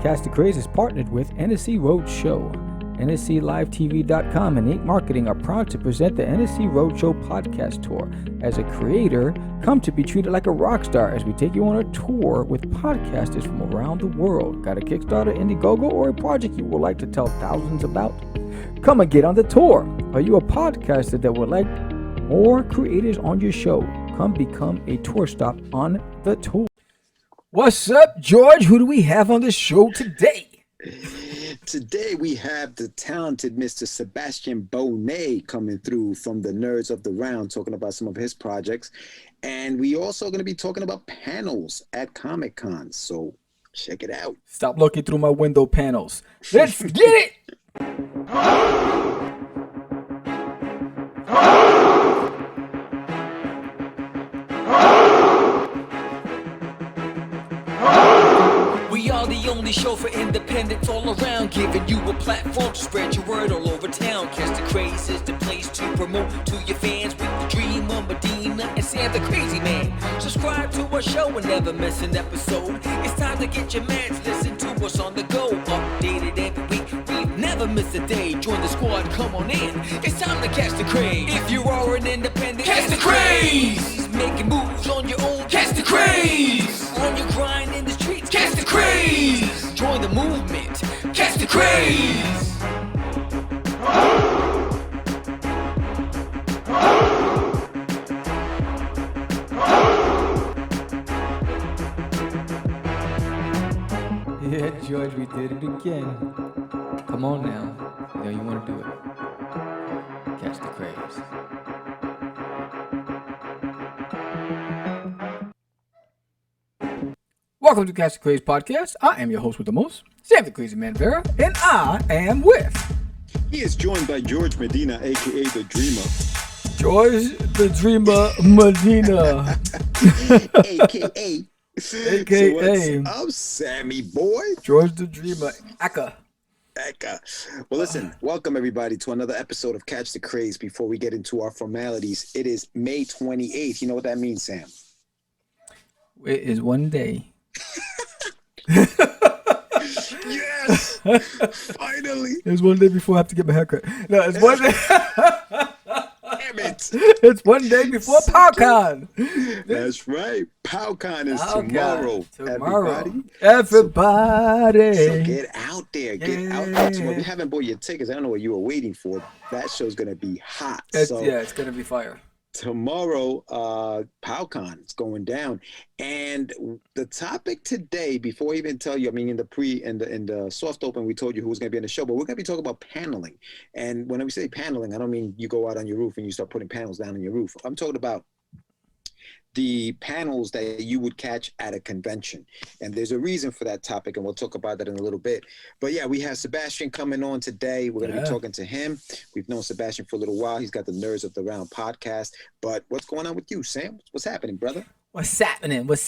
Catch The Craze is partnered with NSC Roadshow. NSCLiveTV.com and 8 Marketing are proud to present the NSC Roadshow podcast tour. As a creator, come to be treated like a rock star as we take you on a tour with podcasters from around the world. Got a Kickstarter, Indiegogo, or a project you would like to tell thousands about? Come and get on the tour. Are you a podcaster that would like more creators on your show? Come become a tour stop on the tour. What's up, George? Who do we have on the show today? Today we have the talented Mr. Sebastian Bonet coming through from the Nerds of the Round, talking about some of his projects. And we also going to be talking about panels at Comic-Con. So check it out. Stop looking through my window panels. Let's get it! We are the only show for independents all around, giving you a platform to spread your word all over town. Catch the Craze is the place to promote to your fans with the Dreamer, Medina, and Sam the Crazy Man. Subscribe to our show and never miss an episode. It's time to get your mans, listen to us on the go. Updated every week, we've never missed a day. Join the squad, come on in. It's time to catch the Craze. If you are an independent, catch the Craze. Making moves on your own, catch the Craze. On your grind in the streets, catch the Craze. Join the movement, catch the Craze. Yeah, George, we did it again. Come on now. You know you want to do it. Catch the Craze. Welcome to Catch the Craze podcast. I am your host with the most, Sam the Crazy Man Vera, and I am with... He is joined by George Medina, a.k.a. The Dreamer. George the Dreamer Medina. a.k.a. A.K.A. So I'm Sammy Boy. George the Dreamer Aka. Well, listen, welcome everybody to another episode of Catch the Craze. Before we get into our formalities, it is May 28th. You know what that means, Sam? It is one day. Yes! Finally! It's one day before I have to get my haircut. No, it's one day. Damn it! It's one day before PowCon. That's right. PowCon is tomorrow. Everybody. So get out there. Get out there tomorrow. If you haven't bought your tickets, I don't know what you were waiting for. That show's going to be hot. It's going to be fire. Tomorrow, PowCon is going down, and the topic today, before I even tell you, I mean, in the soft open, we told you who was going to be on the show, but we're going to be talking about paneling. And when we say paneling, I don't mean you go out on your roof and you start putting panels down on your roof. I'm talking about the panels that you would catch at a convention. And there's a reason for that topic, and we'll talk about that in a little bit. But yeah, we have Sebastian coming on today. We're going to be talking to him. We've known Sebastian for a little while. He's got the Nerds of the Round podcast. But what's going on with you, Sam? What's happening, brother? What's happening? Let's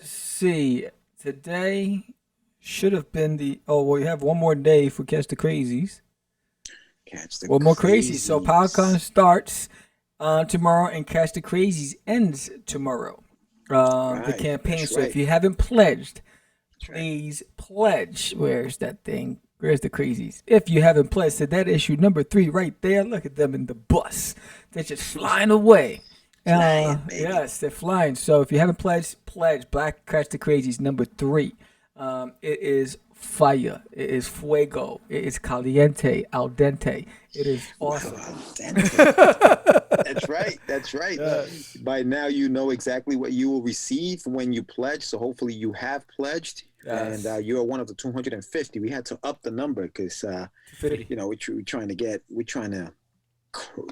see. Today should have been we have one more day for Catch the Crazies. One more Crazies. So PowCon starts tomorrow, and Catch the Crazies ends tomorrow. The campaign. So if you haven't pledged, please pledge. Where's that thing? Where's the Crazies? If you haven't pledged, so that issue number 3 right there. Look at them in the bus. They're just flying away. Yes, they're flying. So if you haven't pledged, pledge. Black Catch the Crazies number 3. It is fire. It is fuego. It is caliente, al dente. It is awesome. That's right. By now, you know exactly what you will receive when you pledge. So hopefully you have pledged, and you're one of the 250. We had to up the number because,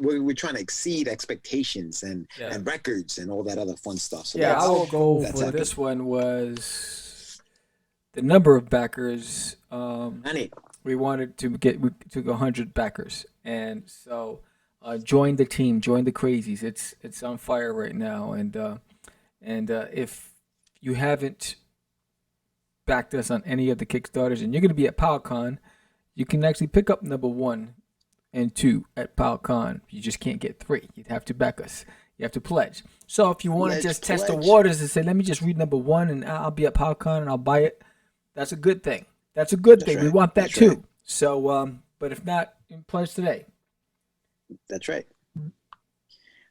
we're trying to exceed expectations and records and all that other fun stuff. So our goal for this one was the number of backers. We wanted to we took 100 backers, and so join the team, join the Crazies. It's on fire right now, and if you haven't backed us on any of the Kickstarters, and you're going to be at PowCon, you can actually pick up number 1 and 2 at PowCon. You just can't get 3. You'd have to back us. You have to pledge. So if you want to just test the waters and say, let me just read number 1 and I'll be at PowCon and I'll buy it, That's a good thing. That's a good thing. Right. We want that That's too. Right. So, but if not, pledge today. That's right.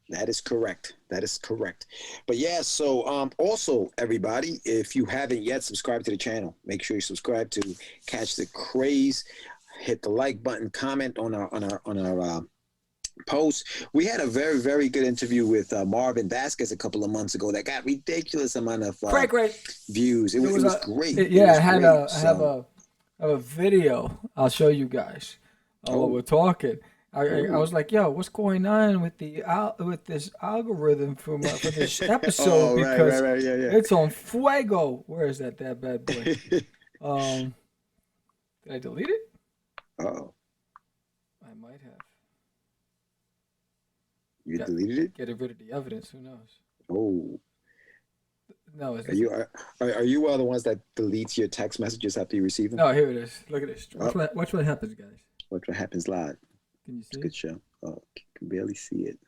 That is correct. That is correct. But yeah, so also everybody, if you haven't yet subscribed to the channel, make sure you subscribe to Catch the Craze. Hit the like button, comment on our post. We had a very, very good interview with Marvin Vasquez a couple of months ago that got ridiculous amount of views. It was great. I have a video. I'll show you guys while we're talking. I was like, yo, what's going on with this algorithm for this episode? Because it's on fuego. Where is that bad boy? Did I delete it? Oh, I might have. You deleted it? Get rid of the evidence. Who knows? Oh. No. Are you the ones that deletes your text messages after you receive them? No, here it is. Look at this. Watch what happens, guys. Watch what happens live. Can you see? It's a good show. Oh, can barely see it.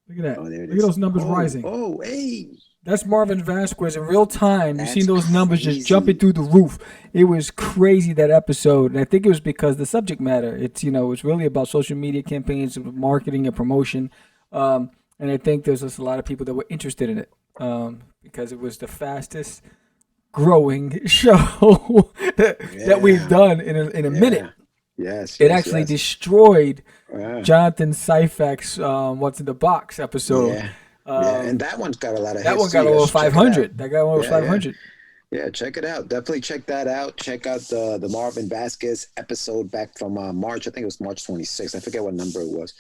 Look at that. Oh, there it Look is. at those numbers rising. Oh, hey. That's Marvin Vasquez in real time. You seen those numbers crazy. just jumping through the roof. It was crazy, that episode. And I think it was because the subject matter, it's really about social media campaigns, marketing and promotion. And I think there's just a lot of people that were interested in it because it was the fastest growing show that we've done in a minute. Yes. It actually destroyed Jonathan Seyfried's What's in the Box episode. Yeah. And that one's got a lot of that one got over 500. That got over 500. Yeah, check it out. Definitely check that out. Check out the Marvin Vasquez episode back from March. I think it was March 26th. I forget what number it was.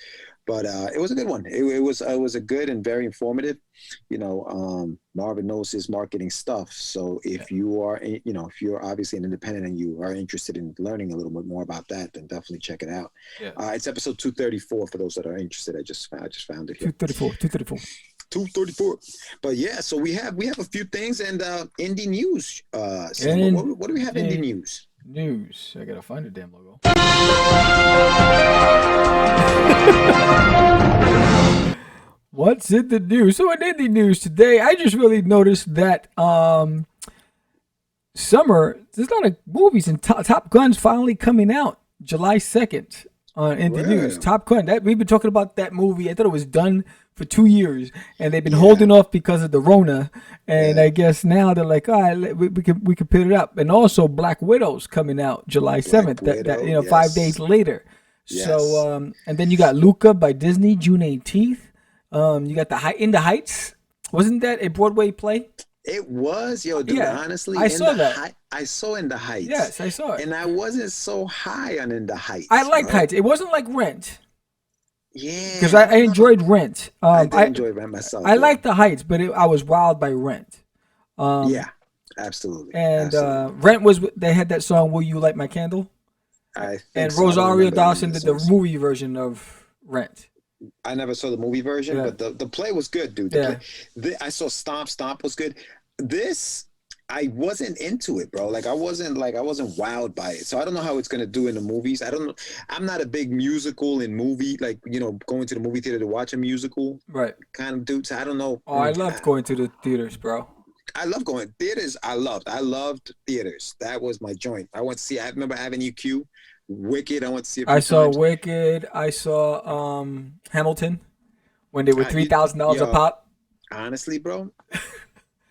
But it was a good one. It was a good and very informative. Marvin knows his marketing stuff. So if you are, if you're obviously an independent and you are interested in learning a little bit more about that, then definitely check it out. Yeah. It's episode 234 for those that are interested. I just found it here. 234. But yeah, so we have a few things and indie news. What do we have indie news? I gotta find the damn logo. What's in the news? So in indie news today, I just really noticed that summer, there's a lot of movies, and Top Gun's finally coming out July 2nd on indie news. Top Gun, we've been talking about that movie. I thought it was done for 2 years, and they've been holding off because of the Rona. And I guess now they're like, all right, we can put it up. And also, Black Widow's coming out July 7th. Widow, 5 days later. Yes. So, and then you got Luca by Disney, June 18th. You got In the Heights. Wasn't that a Broadway play? It was, dude. Honestly, I saw that. I saw In the Heights. Yes, I saw it. And I wasn't so high on In the Heights. I liked Heights. It wasn't like Rent. Yeah, because I enjoyed Rent. I did enjoy Rent myself. I liked The Heights, but I was wowed by Rent. Yeah, absolutely. And Rent they had that song "Will You Light My Candle?" And Rosario Dawson did the movie version of Rent. I never saw the movie version, but the play was good, dude. I saw Stomp. Stomp was good. This, I wasn't into it, bro. I wasn't wowed by it. So I don't know how it's gonna do in the movies. I don't know. I'm not a big musical in movie, going to the movie theater to watch a musical, kind of dude. So I don't know. Oh, I loved going to the theaters, bro. I love going theaters. I loved theaters. That was my joint. I went to see. I remember Avenue Q, Wicked. I went to see it. I saw Wicked. I saw Hamilton when they were $3,000 a pop. Honestly, bro.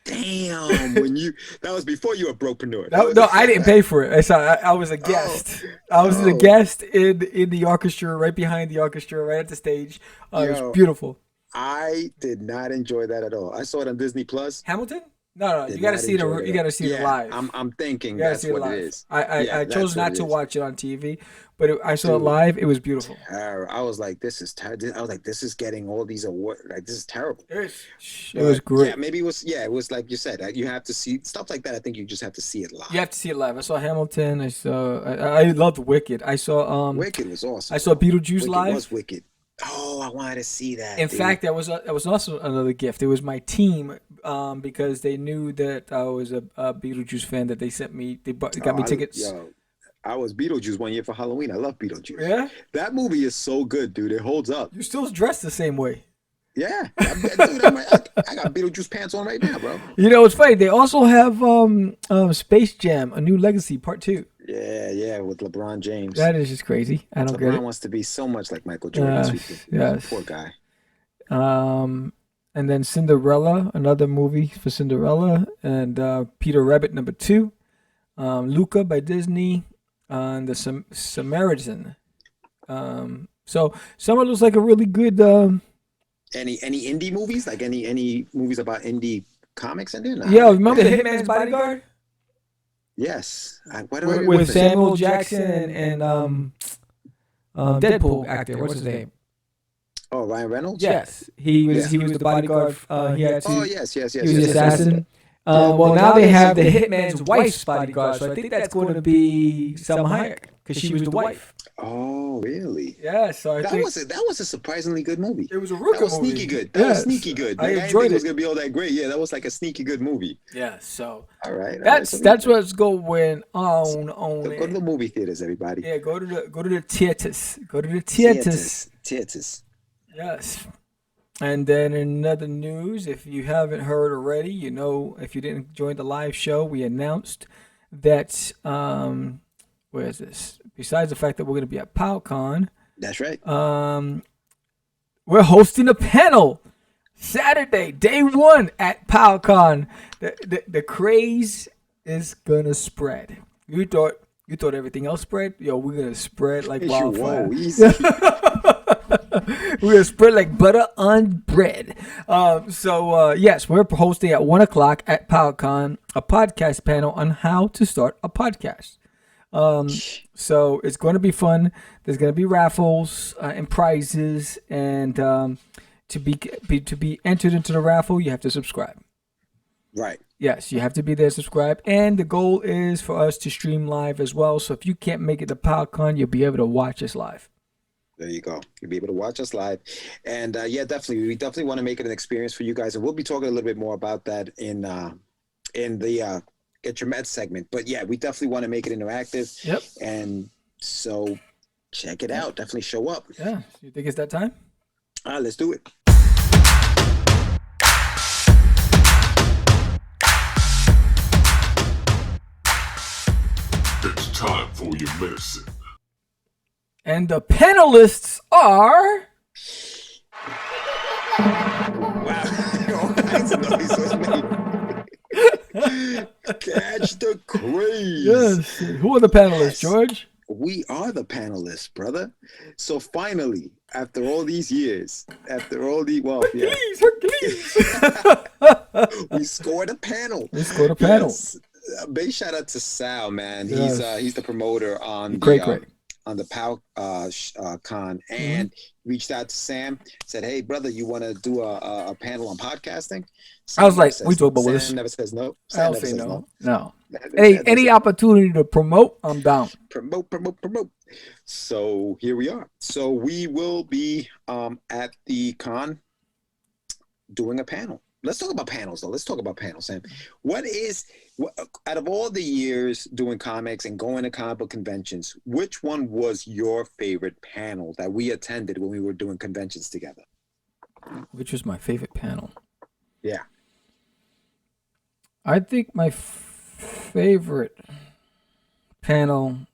Damn, that was before you were a brokepreneur. No, I didn't pay for it. I was a guest. I was a guest in the orchestra, right behind the orchestra, right at the stage. It was beautiful. I did not enjoy that at all. I saw it on Disney Plus. Hamilton? No, you gotta see it. You gotta see it live. I'm thinking that's what it is. I chose not to watch it on TV, but I saw it live. It was beautiful. I was like, this is terrible. I was like, this is getting all these awards. Like, this is terrible. It was great. Yeah, maybe it was. Yeah, it was like you said. You have to see stuff like that. I think you just have to see it live. You have to see it live. I saw Hamilton. I loved Wicked. I saw Wicked was awesome. I saw Beetlejuice live. It was Wicked. Oh, I wanted to see that. In fact, that was also another gift. It was my team, because they knew that I was a Beetlejuice fan. That they sent me. They got me tickets. I was Beetlejuice one year for Halloween. I love Beetlejuice. Yeah, that movie is so good, dude. It holds up. You're still dressed the same way. Yeah, dude, I got Beetlejuice pants on right now, bro. You know, it's funny. They also have Space Jam: A New Legacy Part 2. Yeah, with LeBron James. That is just crazy. I don't get it. LeBron wants to be so much like Michael Jordan. Yes. Poor guy. And then Cinderella, another movie for Cinderella, and Peter Rabbit #2, Luca by Disney, and the Samaritan. So summer looks like a really good. Any indie movies? Like any movies about indie comics in there? Nah. Yeah, remember The Hitman's Bodyguard? Yes. With Samuel Jackson and Deadpool actor. What's his name? Oh, Ryan Reynolds? Yes. He was the bodyguard. He had to, yes. He was the assassin. Well, now they have the hitman's wife's bodyguard, so I think that's going to be Selma Hayek because she was the wife. Oh, really? Yeah, so that was a surprisingly good movie. It was a real good movie. Sneaky good. That was sneaky good. I enjoyed enjoyed it. It was gonna be all that great. Yeah, that was like a sneaky good movie. Yeah. So all right. That's what's going on. So go to the movie theaters, everybody. Yeah, go to the theaters. Go to the theaters. Theaters. Yes. And then in other news, if you haven't heard already, you know, if you didn't join the live show, we announced that where is this? Besides the fact that we're going to be at PowCon, that's right. We're hosting a panel Saturday, day 1 at PowCon. The craze is gonna spread. You thought everything else spread? Yo, we're gonna spread like wildfire. Whoa, easy. We're gonna spread like butter on bread. Yes, we're hosting at 1:00 at PowCon a podcast panel on how to start a podcast. So it's going to be fun. There's going to be raffles and prizes, and to be entered into the raffle, you have to subscribe. Right. Yes, you have to be there, subscribe, and the goal is for us to stream live as well. So if you can't make it to PowCon, you'll be able to watch us live. There you go. You'll be able to watch us live, and definitely, we definitely want to make it an experience for you guys, and we'll be talking a little bit more about that in the Get Your Meds segment. But yeah, we definitely want to make it interactive. Yep. And so check it out. Definitely show up. Yeah. You think it's that time? Let's do it. It's time for your medicine. And the panelists are... Wow. Catch the Craze. Yes. Who are the panelists, George? We are the panelists, brother. So finally, after all these years, Hercules. We scored a panel. Yes. Big shout out to Sal, man. Yes. He's the promoter on great. On the PowCon, and reached out to Sam, said, "Hey, brother, you want to do a panel on podcasting?" Sam I was like, "We talk about this." Sam never says no. I'll say no. Hey, any opportunity to promote, I'm down. Promote. So here we are. So we will be at the con doing a panel. Let's talk about panels, though. Let's talk about panels, Sam. Out of all the years doing comics and going to comic book conventions, which one was your favorite panel that we attended when we were doing conventions together? Which was my favorite panel? Yeah. I think my favorite panel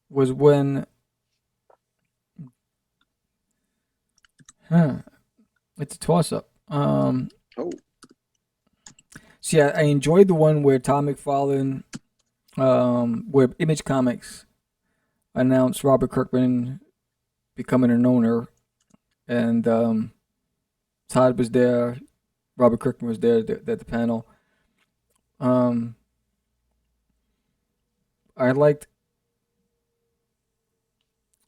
was when... It's a toss-up. So yeah, I enjoyed the one where Todd McFarlane, where Image Comics announced Robert Kirkman becoming an owner, and Todd was there, Robert Kirkman was there at the panel. I liked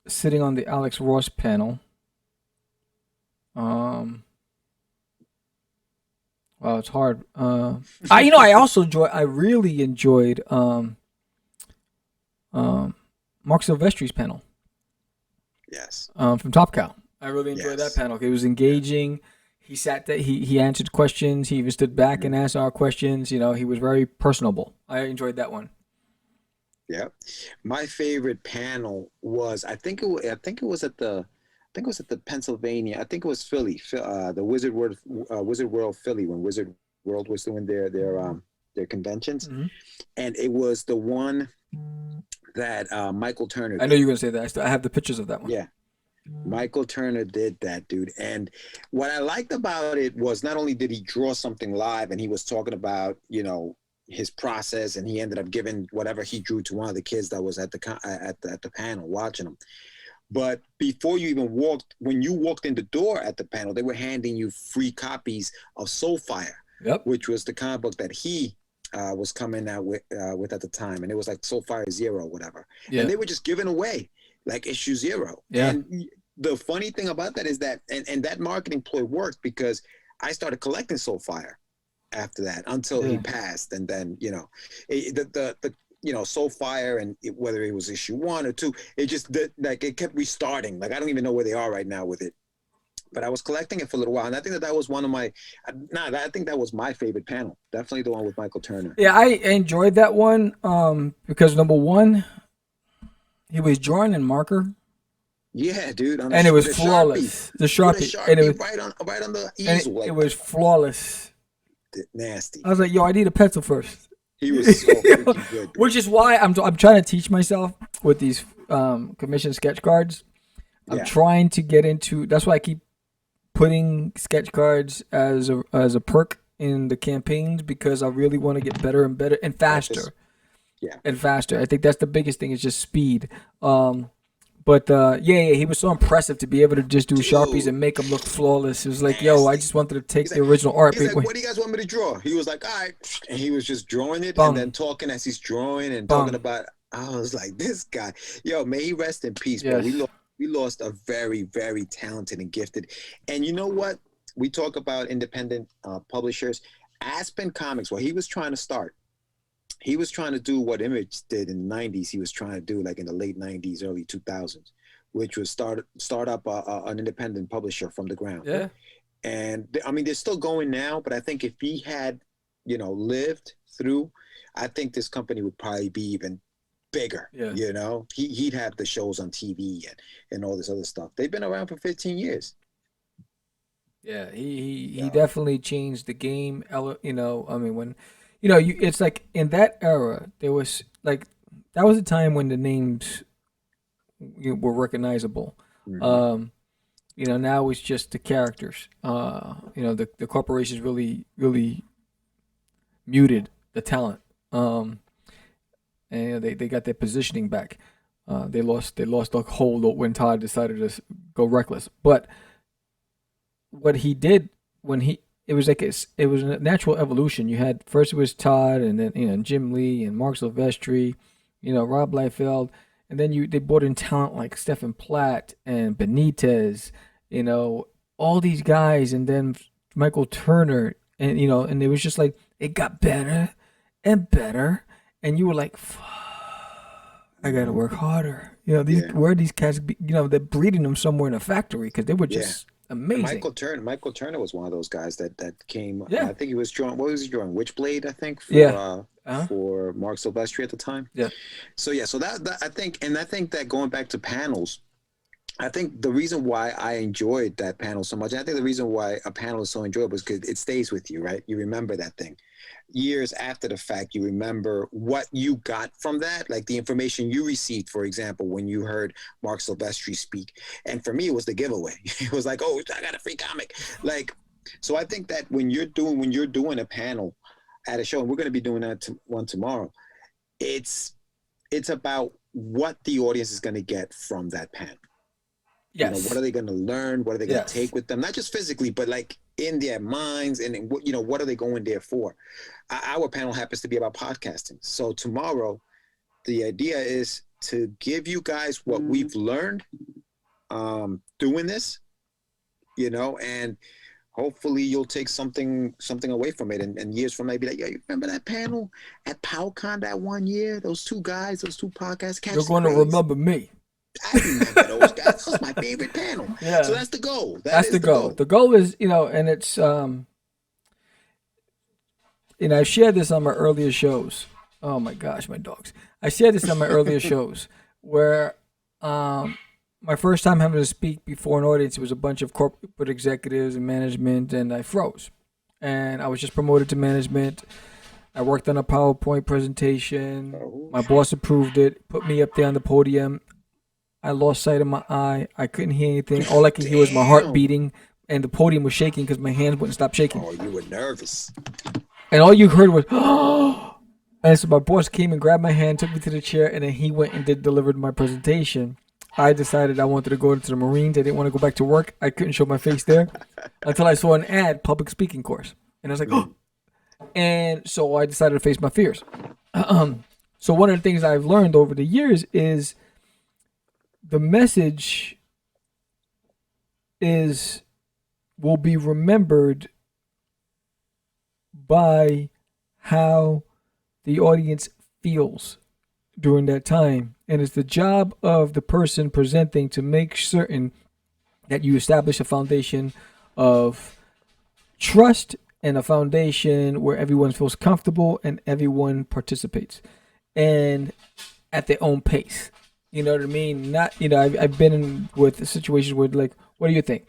sitting on the Alex Ross panel. Wow, it's hard. I really enjoyed Mark Silvestri's panel. Yes. From Top Cow. I really enjoyed that panel. It was engaging. He sat there. He answered questions. He even stood back and asked our questions. You know, he was very personable. I enjoyed that one. Yeah. My favorite panel was I think it was at the think it was at the Pennsylvania. I think it was Philly, the Wizard World Philly, when Wizard World was doing their conventions, and it was the one that Michael Turner did. I know you're gonna say that. I have the pictures of that one. Yeah, Michael Turner did that, dude. And what I liked about it was not only did he draw something live, and he was talking about, you know, his process, and he ended up giving whatever he drew to one of the kids that was at the panel watching him. But before you even when you walked in the door at the panel, they were handing you free copies of Soulfire, which was the comic book that he was coming out with at the time, and it was like Soulfire 0 or whatever. Yeah. And they were just giving away like issue 0. Yeah. And the funny thing about that is that, and that marketing ploy worked, because I started collecting Soulfire after that until he passed, and then, you know, the you know, Soulfire, and whether it was issue 1 or 2, it just like it kept restarting. Like I don't even know where they are right now with it. But I was collecting it for a little while, and I think that was one of my, I think that was my favorite panel. Definitely the one with Michael Turner. Yeah, I enjoyed that one because number one, he was drawing in marker. Yeah, dude. And it was flawless. The Sharpie. And it was right on the easel. It was flawless. Nasty. I was like, yo, I need a pencil first. He was so freaking good. Dude. Which is why I'm trying to teach myself with these commissioned sketch cards. I'm trying to get into. That's why I keep putting sketch cards as a perk in the campaigns, because I really want to get better and better and faster. And faster. I think that's the biggest thing, is just speed. But he was so impressive to be able to just do Sharpies and make them look flawless. It was like, yo, I just wanted to take the original art. He's like, what do you guys want me to draw? He was like, all right. And he was just drawing it and then talking as he's drawing and talking about, I was like, this guy, yo, may he rest in peace, bro. We lost a very, very talented and gifted. And you know what? We talk about independent publishers. Aspen Comics, well, he was trying to start. He was trying to do what Image did in the 90s. He was trying to do like in the late 90s, early 2000s, which was start up an independent publisher from the ground. Yeah. And I mean, they're still going now, but I think if he had, you know, lived through, I think this company would probably be even bigger. Yeah. You know, he'd have the shows on TV and all this other stuff. They've been around for 15 years. Yeah, he definitely changed the game. You know, I mean, when, you know, it's like in that era, there was like, that was a time when the names were recognizable. Mm-hmm. You know, now it's just the characters. You know, the corporations really muted the talent. And you know, they got their positioning back. They lost the hold when Todd decided to go reckless. But what he did it was a natural evolution. You had first it was Todd, and then, you know, Jim Lee and Mark Silvestri, you know, Rob Liefeld, and then they brought in talent like Stephen Platt and Benitez, you know, all these guys, and then Michael Turner, and you know, and it was just like it got better and better, and you were like, fuck, I gotta work harder. You know, where are these cats? You know, they're breeding them somewhere in a factory, because they were just amazing. Michael Turner was one of those guys that came. Yeah. I think he was drawing. What was he drawing? Witchblade, I think. For Mark Silvestri at the time. Yeah. So that I think that going back to panels, I think the reason why I enjoyed that panel so much, and I think the reason why a panel is so enjoyable is because it stays with you, right? You remember that thing. Years after the fact, you remember what you got from that, like the information you received, for example, when you heard Mark Silvestri speak. And for me, it was the giveaway. It was like, oh, I got a free comic. Like, so I think that when you're doing a panel at a show, and we're going to be doing that one tomorrow, it's about what the audience is going to get from that panel. Yes. You know, what are they going to learn? What are they going to take with them? Not just physically, but like in their minds, and you know, what are they going there for? Our panel happens to be about podcasting. So tomorrow, the idea is to give you guys what we've learned doing this, you know, and hopefully you'll take something away from it. And years from now, be like, yo, you remember that panel at PowCon that one year? Those two guys, those two podcasts. You're going to remember me. I remember those guys. That was my favorite panel. Yeah. So that's the goal. That's the goal. The goal is, you know, and it's, you know, I've shared this on my earlier shows. Oh my gosh, my dogs. I shared this on my earlier shows where my my first time having to speak before an audience. It was a bunch of corporate executives and management, and I froze. And I was just promoted to management. I worked on a PowerPoint presentation. My boss approved it, put me up there on the podium. I lost sight of my eye. I couldn't hear anything. All I could hear was my heart beating, and the podium was shaking because my hands wouldn't stop shaking. Oh, you were nervous. And all you heard was, oh! And so my boss came and grabbed my hand, took me to the chair, and then he went and delivered my presentation. I decided I wanted to go into the Marines. I didn't want to go back to work. I couldn't show my face there until I saw an ad, public speaking course. And I was like, oh. And so I decided to face my fears. So one of the things I've learned over the years is the message will be remembered by how the audience feels during that time. And it's the job of the person presenting to make certain that you establish a foundation of trust and a foundation where everyone feels comfortable and everyone participates and at their own pace. You know what I mean? Not, I've been in with situations where like, what do you think?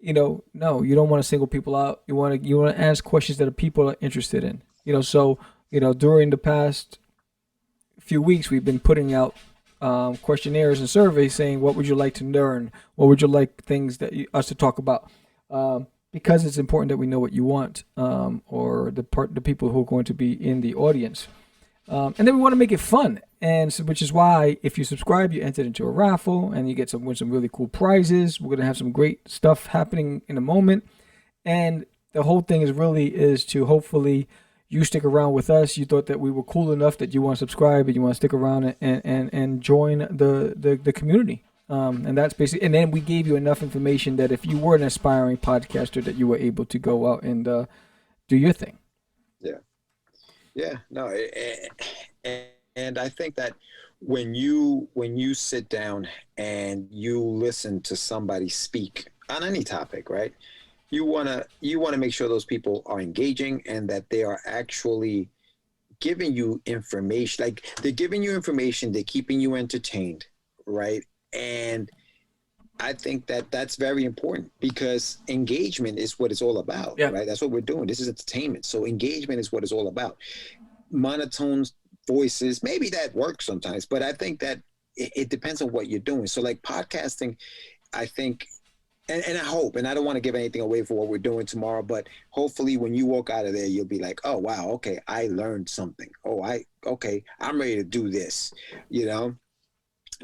No, you don't want to single people out. You want to ask questions that people are interested in. So during the past few weeks, we've been putting out questionnaires and surveys saying, what would you like to learn? What would you like things that us to talk about? Because it's important that we know what you want, or the people who are going to be in the audience. And then we want to make it fun. And so, which is why if you subscribe, you enter into a raffle and you get win some really cool prizes. We're going to have some great stuff happening in a moment. And the whole thing is to hopefully you stick around with us. You thought that we were cool enough that you want to subscribe and you want to stick around and join the community. And that's basically, and then we gave you enough information that if you were an aspiring podcaster, that you were able to go out and do your thing. Yeah, no, and I think that when you sit down and you listen to somebody speak on any topic, right? You wanna make sure those people are engaging and that they are actually giving you information. Like they're giving you information, they're keeping you entertained, right? And I think that that's very important because engagement is what it's all about, right? That's what we're doing. This is entertainment. So engagement is what it's all about. Monotone voices, maybe that works sometimes, but I think that it depends on what you're doing. So like podcasting, I think, and I hope, and I don't want to give anything away for what we're doing tomorrow, but hopefully when you walk out of there, you'll be like, oh, wow, okay, I learned something. I'm ready to do this,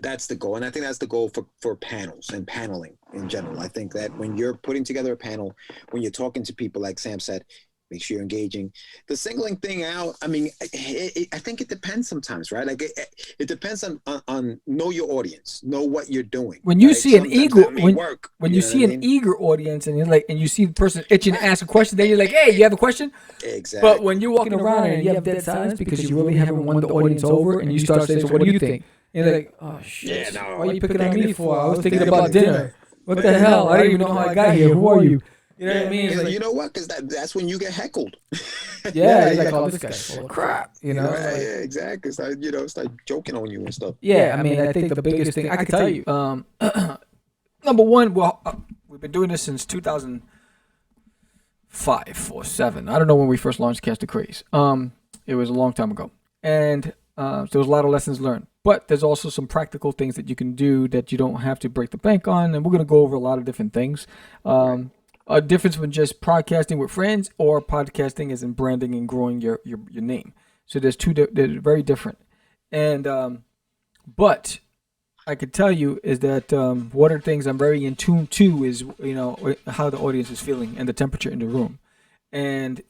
That's the goal. And I think that's the goal for panels and paneling in general. I think that when you're putting together a panel, when you're talking to people, like Sam said, make sure you're engaging. The singling thing out, I mean, I think it depends sometimes, right? Like it depends on know your audience, know what you're doing. When you see an eager, when you see an eager audience and you're like, and you see the person itching to ask a question, then you're like, hey, you have a question? Exactly. But when you're walking around and you have dead silence because you really haven't won the audience over and you start saying, so what do you think? And you're like, oh shit, why are you picking on me for? I was thinking about dinner. What the hell? I don't even know how I got here. Who are you? You know what I mean? Like, you know what? Because that's when you get heckled. Yeah, he's like, oh, this guy's full of crap. Yeah, exactly. It's like, it's like joking on you and stuff. Yeah, I mean, I think the biggest thing I can tell you, number one, we've been doing this since 2005 or 7. I don't know when we first launched Catch The Craze. It was a long time ago, and so there was a lot of lessons learned. But there's also some practical things that you can do that you don't have to break the bank on, and we're going to go over a lot of different things. A difference between just podcasting with friends or podcasting as in branding and growing your name. So there's they're very different. And but I could tell you is that one of the things I'm very in tune to is how the audience is feeling and the temperature in the room. And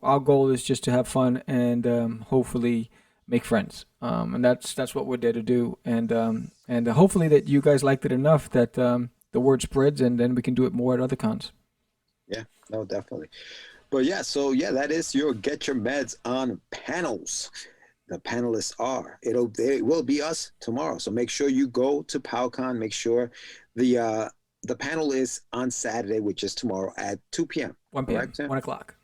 our goal is just to have fun and hopefully make friends. And that's what we're there to do. And hopefully that you guys liked it enough that the word spreads, and then we can do it more at other cons. Yeah, no, definitely. But that is your Get Your Meds on panels. The panelists it will be us tomorrow. So make sure you go to PowCon. Make sure the panel is on Saturday, which is tomorrow at 2 p.m. 1 p.m. 1 o'clock.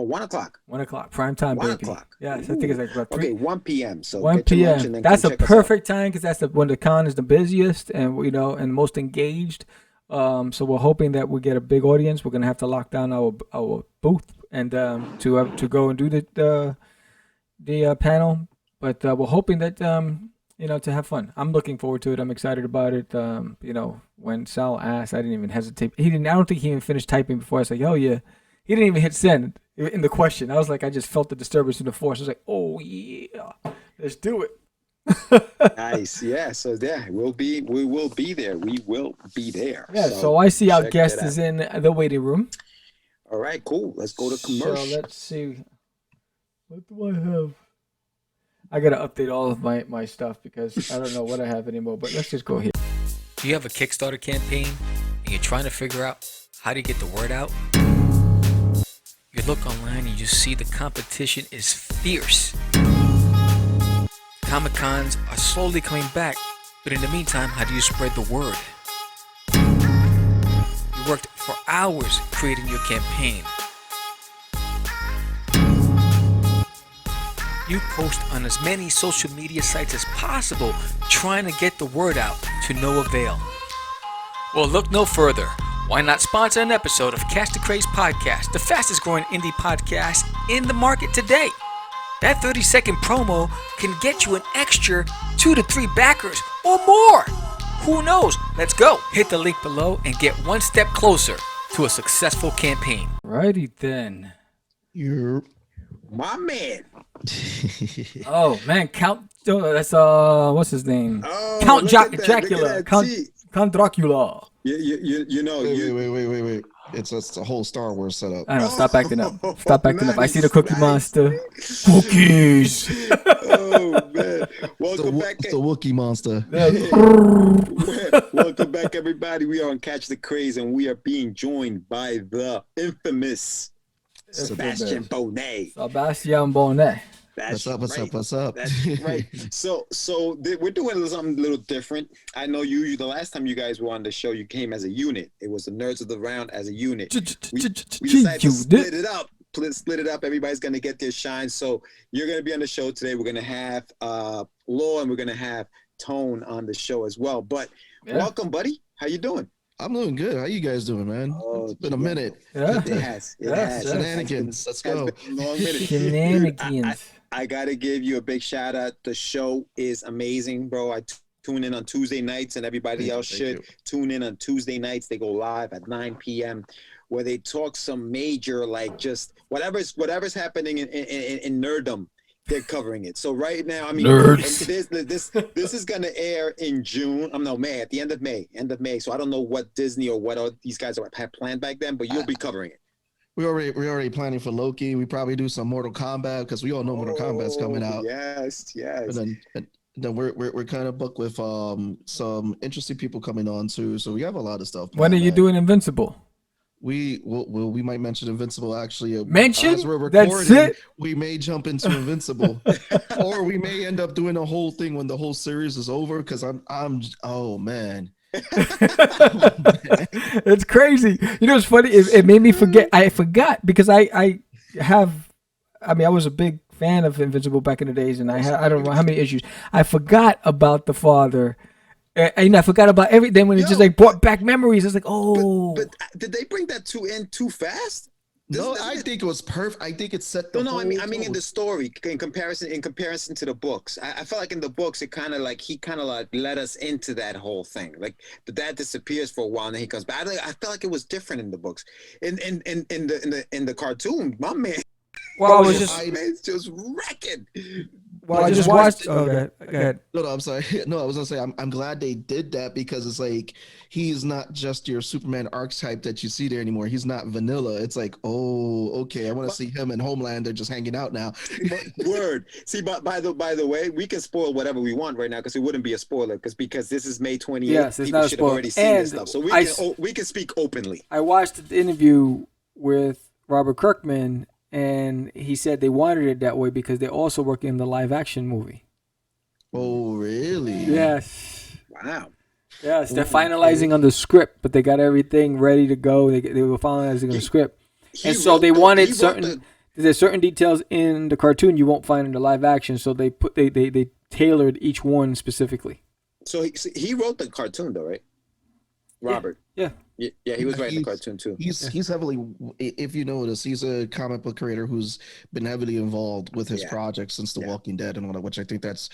1 o'clock. 1 o'clock. Prime time, 1 baby. o'clock. Yes, I think it's like about 3. Okay, 1 p.m. So 1 get your lunch and p.m. then That's come a check us out. perfect time because that's when the con is the busiest and and most engaged. So we're hoping that we get a big audience. We're gonna have to lock down our booth and to go and do the panel. But we're hoping that to have fun. I'm looking forward to it. I'm excited about it. When Sal asked, I didn't even hesitate. I don't think he even finished typing before I said, "Oh yeah." He didn't even hit send in the question. I was like, I just felt the disturbance in the force. I was like, "Oh yeah, let's do it." Nice. Yeah. So yeah, we will be there. We will be there. Yeah. So I see our guest is in the waiting room. All right. Cool. Let's go to commercial. So let's see. What do I have? I gotta update all of my stuff because I don't know what I have anymore. But let's just go here. Do you have a Kickstarter campaign and you're trying to figure out how to get the word out? You look online and you see the competition is fierce. Comic-Cons are slowly coming back, but in the meantime, how do you spread the word? You worked for hours creating your campaign. You post on as many social media sites as possible, trying to get the word out to no avail. Well, look no further. Why not sponsor an episode of Catch The Craze podcast, the fastest growing indie podcast in the market today? That 30-second promo can get you an extra 2 to 3 backers or more. Who knows? Let's go. Hit the link below and get one step closer to a successful campaign. Righty then. You're my man. Oh man, Count. That's what's his name? Oh, Count Dracula. Count Dracula. Wait. It's a whole Star Wars setup. I know. Stop acting up. Stop acting up. I see the Cookie Monster. Cookies. Oh man! Welcome back. It's the Wookiee monster. Welcome back, everybody. We are on Catch the Craze, and we are being joined by the infamous Sebastian Bonet. Sebastian Bonet. That's What's up? That's right. So we're doing something a little different. I know usually the last time you guys were on the show, you came as a unit. It was the Nerds of the Round as a unit. We decided to split it up. Split it up. Everybody's gonna get their shine. So you're gonna be on the show today. We're gonna have Law and we're gonna have Tone on the show as well. But welcome, buddy. How you doing? I'm doing good. How you guys doing, man? Oh, it's been a minute. Yeah. It has. Shenanigans. Let's go. It's been a long minute. Shenanigans. I gotta give you a big shout out. The show is amazing, bro. I tune in on Tuesday nights, and everybody else should tune in on Tuesday nights. They go live at 9 p.m. where they talk some major, like just whatever's happening in nerddom. They're covering it. So right now, I mean, this is gonna air in June. May, at the end of May. So I don't know what Disney or what these guys have planned back then, but you'll be covering it. We're already planning for Loki. We probably do some Mortal Kombat because we all know Mortal Kombat's coming out. Yes. And then we're kind of booked with some interesting people coming on too. So we have a lot of stuff. When are you doing Invincible? We might mention Invincible actually. Mention? As we're recording, That's it? We may jump into Invincible, or we may end up doing the whole thing when the whole series is over. Because oh man. It's crazy. You know, it's funny. It made me forget. I forgot because I was a big fan of Invincible back in the days, and I don't know how many issues. I forgot about the father. And I forgot about everything when it just like brought back memories. It's like, oh. But did they bring that in too fast? I think it was perfect. I think it set the I mean in the story in comparison to the books. I felt like in the books he kind of led us into that whole thing. Like the dad disappears for a while and then he comes back. I felt like it was different in the books. In the cartoon, my man. Well, I was just wrecking. Well, I just watched. Oh, go ahead. No, I'm sorry. No, I was gonna say I'm glad they did that because it's like he's not just your Superman archetype that you see there anymore. He's not vanilla. It's like, oh, okay, I want to see him and Homelander just hanging out now. Word. See, but by the way, we can spoil whatever we want right now because it wouldn't be a spoiler because this is May 28th. Yes, it's people not a should spoiler. have already seen this stuff, so we can speak openly. I watched the interview with Robert Kirkman. And he said they wanted it that way because they're also working on the live action movie. Oh, really? Yes. Wow. Yes, they're finalizing on the script, but they got everything ready to go. They were finalizing on the script. And so they wanted certain There's certain details in the cartoon you won't find in the live action, so they tailored each one specifically. So he wrote the cartoon though, right? Robert. Yeah. Yeah, he was writing the cartoon too. He's heavily, if you notice, he's a comic book creator who's been heavily involved with his projects since The Walking Dead and all that, which I think it's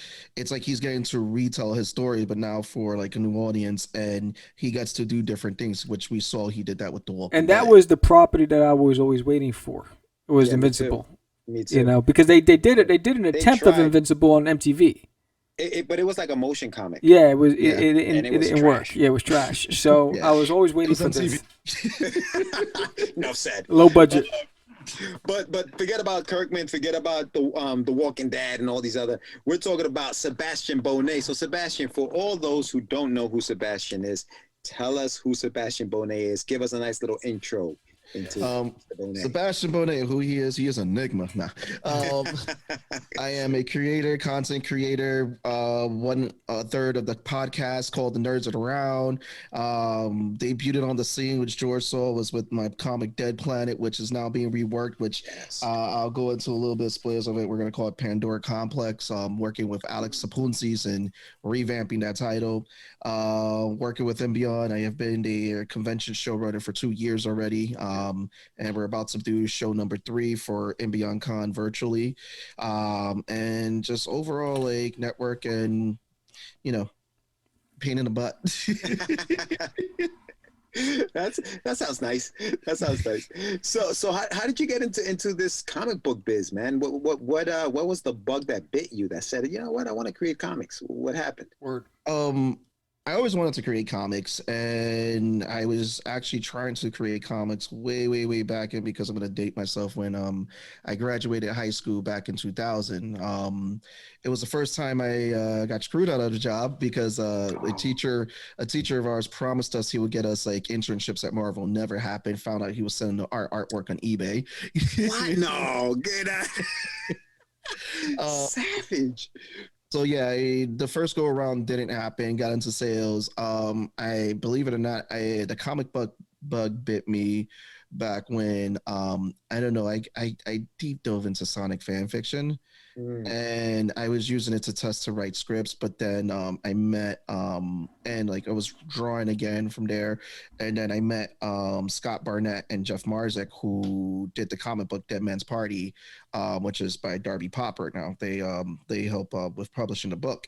like he's getting to retell his story, but now for like a new audience, and he gets to do different things, which we saw he did that with The Walking Dead. And that was the property that I was always waiting for. It was Invincible. Me too. You know, because they did an attempt of Invincible on MTV. But it was like a motion comic. Yeah, it was. It didn't work. Yeah, it was trash. So I was always waiting for this. No said. Low budget. But forget about Kirkman. Forget about the Walking Dead and all these other. We're talking about Sebastian Bonet. So Sebastian, for all those who don't know who Sebastian is, tell us who Sebastian Bonet is. Give us a nice little intro. Sebastian Bonet, who he is an enigma. Nah. I am a content creator, 1/3 of the podcast called The Nerds Are Around. Debuted on the scene, which George saw was with my comic Dead Planet, which is now being reworked, which I'll go into a little bit of spoilers of it. We're going to call it Pandora Complex. Working with Alex Sapunzis and revamping that title. Working with Beyond. I have been a convention showrunner for 2 years already. And we're about to do show number 3 for Beyond Con virtually. And just overall like network and, pain in the butt. That sounds nice. So how did you get into this comic book biz, man? What was the bug that bit you that said, you know what, I want to create comics? What happened? Word. I always wanted to create comics, and I was actually trying to create comics way back in, because I'm going to date myself, when I graduated high school back in 2000. It was the first time I got screwed out of the job, because a teacher of ours promised us he would get us like internships at Marvel. Never happened. Found out he was selling our artwork on eBay. What? No, get out. Savage. So yeah, the first go around didn't happen. Got into sales. I believe it or not, the comic book bug bit me back when I don't know. I deep dove into Sonic fan fiction, and I was using it to test to write scripts. But then I met and like I was drawing again from there, and then I met Scott Barnett and Jeff Marzek, who did the comic book Dead Man's Party, which is by Darby Popper. Now they help with publishing the book.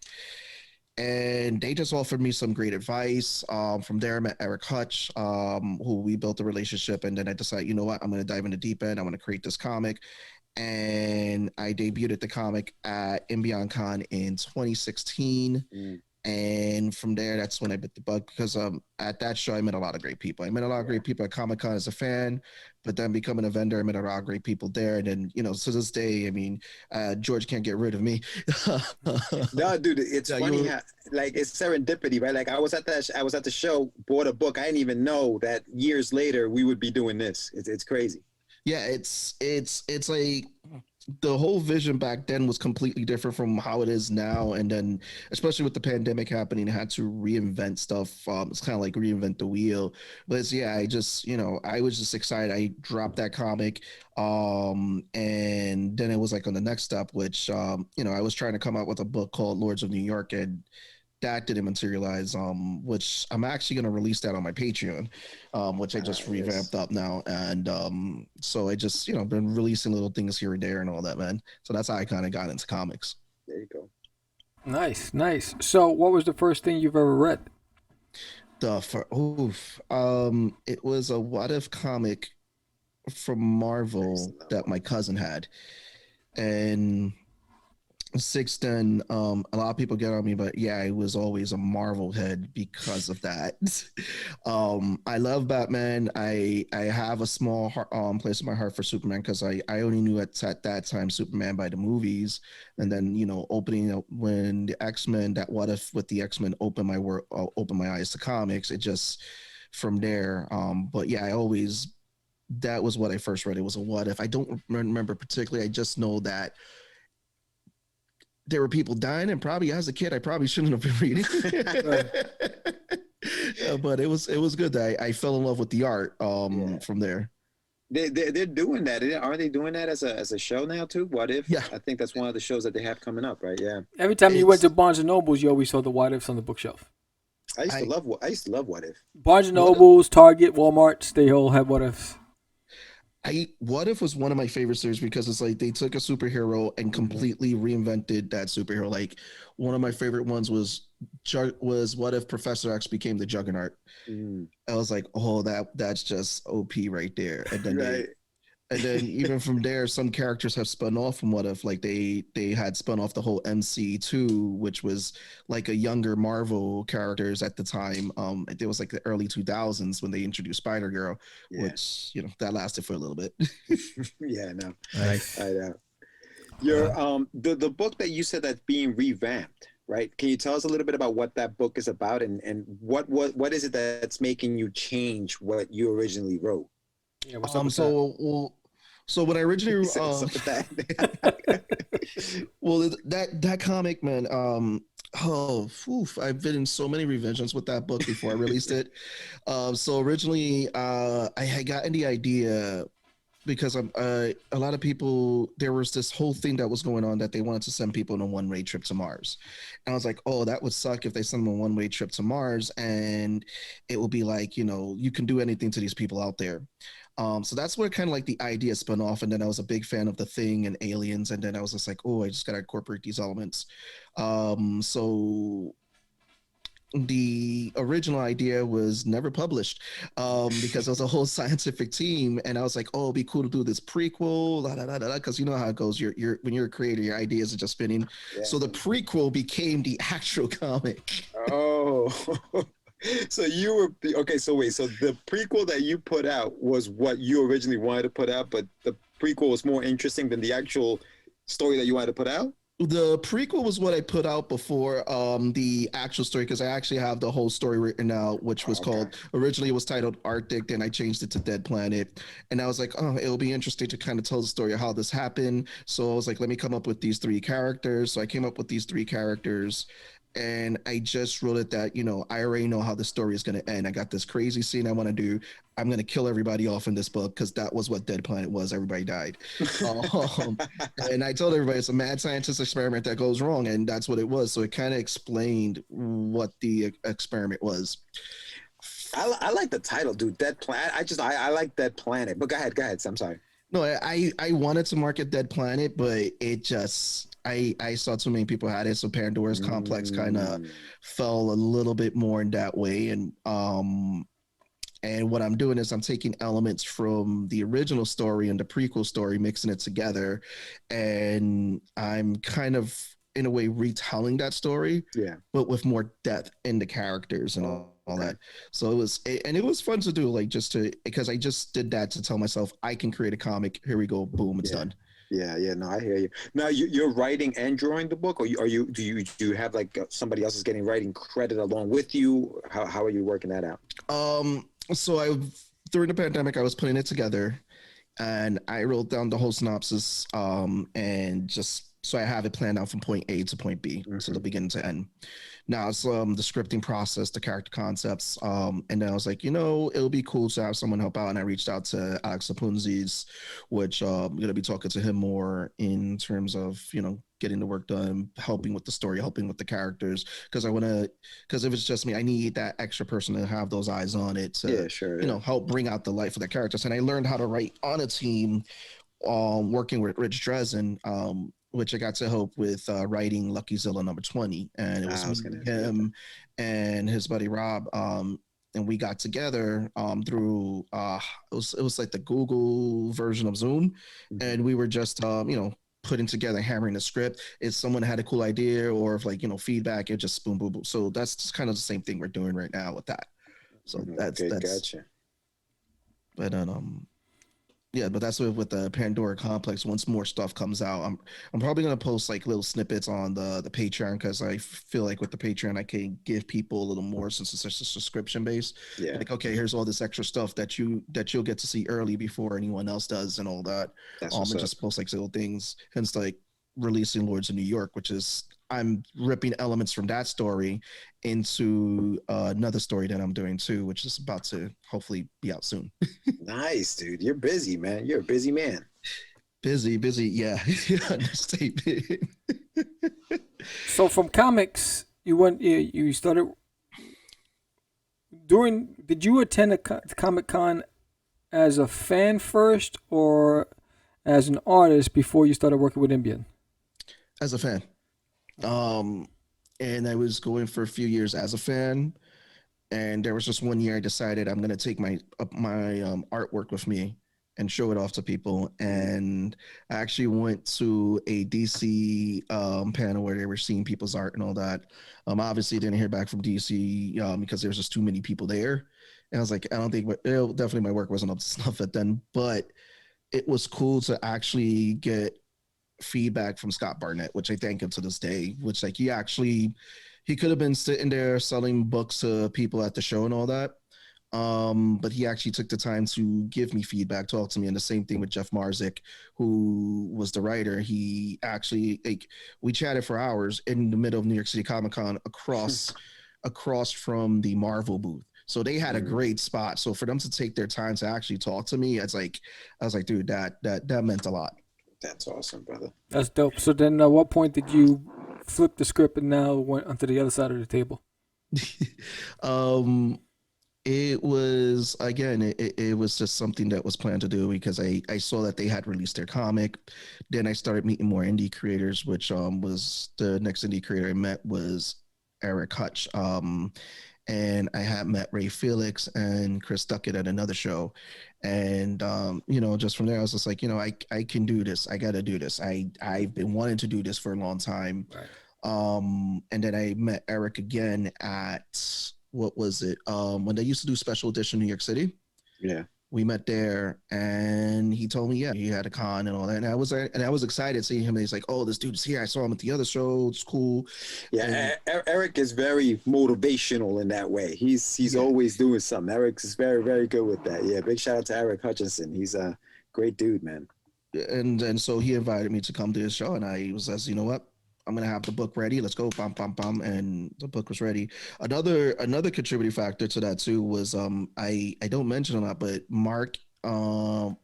And they just offered me some great advice. From there, I met Eric Hutch, who we built a relationship. And then I decided, you know what, I'm going to dive in the deep end. I want to create this comic. And I debuted the comic at Beyond Con in 2016. And from there, that's when I bit the bug, because at that show, I met a lot of great people. I met a lot of great people at Comic-Con as a fan, but then becoming a vendor, I met a lot of great people there. And then, to this day, I mean, George can't get rid of me. No, dude, it's funny how, like, it's serendipity, right? Like, I was at the show, bought a book. I didn't even know that years later we would be doing this. It's crazy. Yeah, it's like the whole vision back then was completely different from how it is now. And then, especially with the pandemic happening, I had to reinvent stuff. It's kind of like reinvent the wheel. But I was just excited. I dropped that comic. And then it was like on the next step, which, I was trying to come out with a book called Lords of New York, and that didn't materialize, which I'm actually going to release that on my Patreon, which I just revamped up now. And so I just, been releasing little things here and there and all that, man. So that's how I kind of got into comics. There you go. Nice. So what was the first thing you've ever read? It was a What If comic from Marvel that my cousin had. And since then, a lot of people get on me, but yeah, I was always a Marvel head because of that. I love Batman. I have a small place in my heart for Superman, because I only knew at that time Superman by the movies, and then opening up when the X-Men, that What If with the X-Men opened my eyes to comics. It just from there. But yeah, that was what I first read. It was a What If. I don't remember particularly. I just know that there were people dying, and probably as a kid, I probably shouldn't have been reading. Yeah, but it was good. I fell in love with the art from there. They're doing that. Aren't they doing that as a show now too? What If? Yeah. I think that's one of the shows that they have coming up, right? Yeah. Every time you went to Barnes and Nobles, you always saw the What Ifs on the bookshelf. I used to love What If. Barnes and Nobles, Target, Walmart, they all have What Ifs. What If was one of my favorite series because it's like they took a superhero and completely reinvented that superhero. Like one of my favorite ones was What If Professor X became the Juggernaut. I was like, oh, that's just OP right there. And then even from there, some characters have spun off from What If. Like they had spun off the whole MC2, which was like a younger Marvel characters at the time. It was like the early 2000s when they introduced Spider-Girl, which that lasted for a little bit. Yeah, no, nice. I know. Your the book that you said that's being revamped, right? Can you tell us a little bit about what that book is about and what is it that's making you change what you originally wrote? Yeah, what's up with that? So when I originally that comic, man, I've been in so many revisions with that book before I released it. So originally I had gotten the idea because a lot of people, there was this whole thing that was going on that they wanted to send people on a one-way trip to Mars. And I was like, oh, that would suck if they send them a one-way trip to Mars and it will be like, you can do anything to these people out there. So that's where kind of like the idea spun off. And then I was a big fan of The Thing and Aliens. And then I was just like, oh, I just got to incorporate these elements. So the original idea was never published because it was a whole scientific team. And I was like, oh, it'd be cool to do this prequel, because you know how it goes. When you're a creator, your ideas are just spinning. Yeah. So the prequel became the actual comic. Oh. So you were okay. So wait. So the prequel that you put out was what you originally wanted to put out, but the prequel was more interesting than the actual story that you wanted to put out. The prequel was what I put out before the actual story because I actually have the whole story written out, which was called originally it was titled Arctic, then I changed it to Dead Planet, and I was like, oh, it'll be interesting to kind of tell the story of how this happened. So I was like, let me come up with these 3 characters. So I came up with these 3 characters. And I just wrote it that, I already know how the story is going to end. I got this crazy scene I want to do. I'm going to kill everybody off in this book because that was what Dead Planet was. Everybody died. And I told everybody it's a mad scientist experiment that goes wrong. And that's what it was. So it kind of explained what the experiment was. I like the title, dude. Dead Planet. I like Dead Planet. But go ahead. I'm sorry. No, I wanted to market Dead Planet, but it just... I saw too many people had it, so Pandora's Complex kind of fell a little bit more in that way. And what I'm doing is I'm taking elements from the original story and the prequel story, mixing it together, and I'm kind of in a way retelling that story, but with more depth in the characters and all that. So it was fun to do, like because I just did that to tell myself I can create a comic. Here we go, boom, it's done. Yeah, no, I hear you. Now you're writing and drawing the book, or do you have like somebody else is getting writing credit along with you? How are you working that out? So during the pandemic, I was putting it together, and I wrote down the whole synopsis, and just so I have it planned out from point A to point B, so the beginning to end. Now it's the scripting process, the character concepts, and then I was like, it'll be cool to have someone help out. And I reached out to Alex Sapunzis, which I'm gonna be talking to him more in terms of getting the work done, helping with the story, helping with the characters, because if it's just me, I need that extra person to have those eyes on it to help bring out the light for the characters. And I learned how to write on a team, working with Rich Dresden, which I got to help with writing Lucky Zilla number 20. And it was him and his buddy Rob. And we got together through, it was like the Google version of Zoom. And we were just, putting together, hammering the script. If someone had a cool idea or if feedback, it just boom, boom, boom. So that's just kind of the same thing we're doing right now with that. So that's gotcha. But but that's with the Pandora Complex. Once more stuff comes out, I'm probably gonna post like little snippets on the Patreon, because I feel like with the Patreon I can give people a little more since it's just a subscription base. Yeah. Like, okay, here's all this extra stuff that you'll get to see early before anyone else does and all that. And just post like little things. Hence like releasing Lords of New York, which is I'm ripping elements from that story into another story that I'm doing too, which is about to hopefully be out soon. Nice, dude. You're busy, man. You're a busy man. Busy. Yeah. Understatement. So from comics, you started did you attend a Comic-Con as a fan first or as an artist before you started working with Ambien? As a fan. And I was going for a few years as a fan, and there was just one year I decided I'm gonna take my artwork with me and show it off to people. And I actually went to a DC panel where they were seeing people's art and all that. Obviously didn't hear back from DC because there's just too many people there. And I was like, I don't think, definitely my work wasn't up to snuff at then, but it was cool to actually get feedback from Scott Barnett, which I thank him to this day, which like he could have been sitting there selling books to people at the show and all that. But he actually took the time to give me feedback, talk to me, and the same thing with Jeff Marzik, who was the writer. He actually, like, we chatted for hours in the middle of New York City Comic Con across from the Marvel booth. So they had a great spot. So for them to take their time to actually talk to me, I was like, dude, that meant a lot. That's awesome, brother. That's dope. So then at what point did you flip the script and now went onto the other side of the table? It was, again, it was just something that was planned to do because I saw that they had released their comic. Then I started meeting more indie creators, which was the next indie creator I met was Eric Hutch. And I had met Ray Felix and Chris Duckett at another show. And, just from there, I was just like, I can do this. I got to do this. I've been wanting to do this for a long time. Right. And then I met Eric again at, what was it? When they used to do special edition New York City. Yeah. We met there and he told me, yeah, he had a con and all that. And I was excited seeing him. And he's like, oh, this dude's here. I saw him at the other show. It's cool. Yeah. And Eric is very motivational in that way. He's always doing something. Eric is very, very good with that. Yeah. Big shout out to Eric Hutchinson. He's a great dude, man. And so he invited me to come to his show. And I was like, you know what? I'm going to have the book ready. Let's go. Bum, bum, bum. And the book was ready. Another contributing factor to that too was I don't mention a lot, but Mark Frankel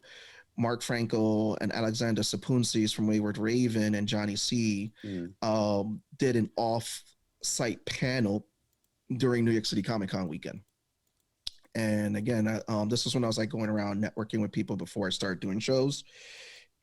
and Alexander Sapunsis from Wayward Raven and Johnny C did an off-site panel during New York City Comic Con weekend. And again, this was when I was like going around networking with people before I started doing shows.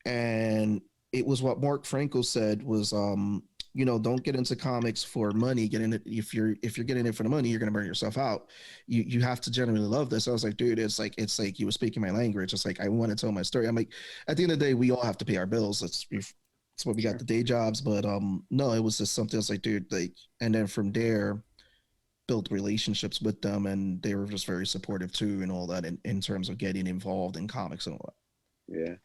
And it was what Mark Frankel said was, don't get into comics for money. Get in it if you're getting it for the money, you're gonna burn yourself out. You have to genuinely love this. I was like, dude, it's like you were speaking my language. It's like I want to tell my story. I'm like, at the end of the day, we all have to pay our bills. That's what we got the day jobs. But no, it was just something. I was like, dude, and then from there, built relationships with them, and they were just very supportive too, and all that in terms of getting involved in comics and all that. Yeah,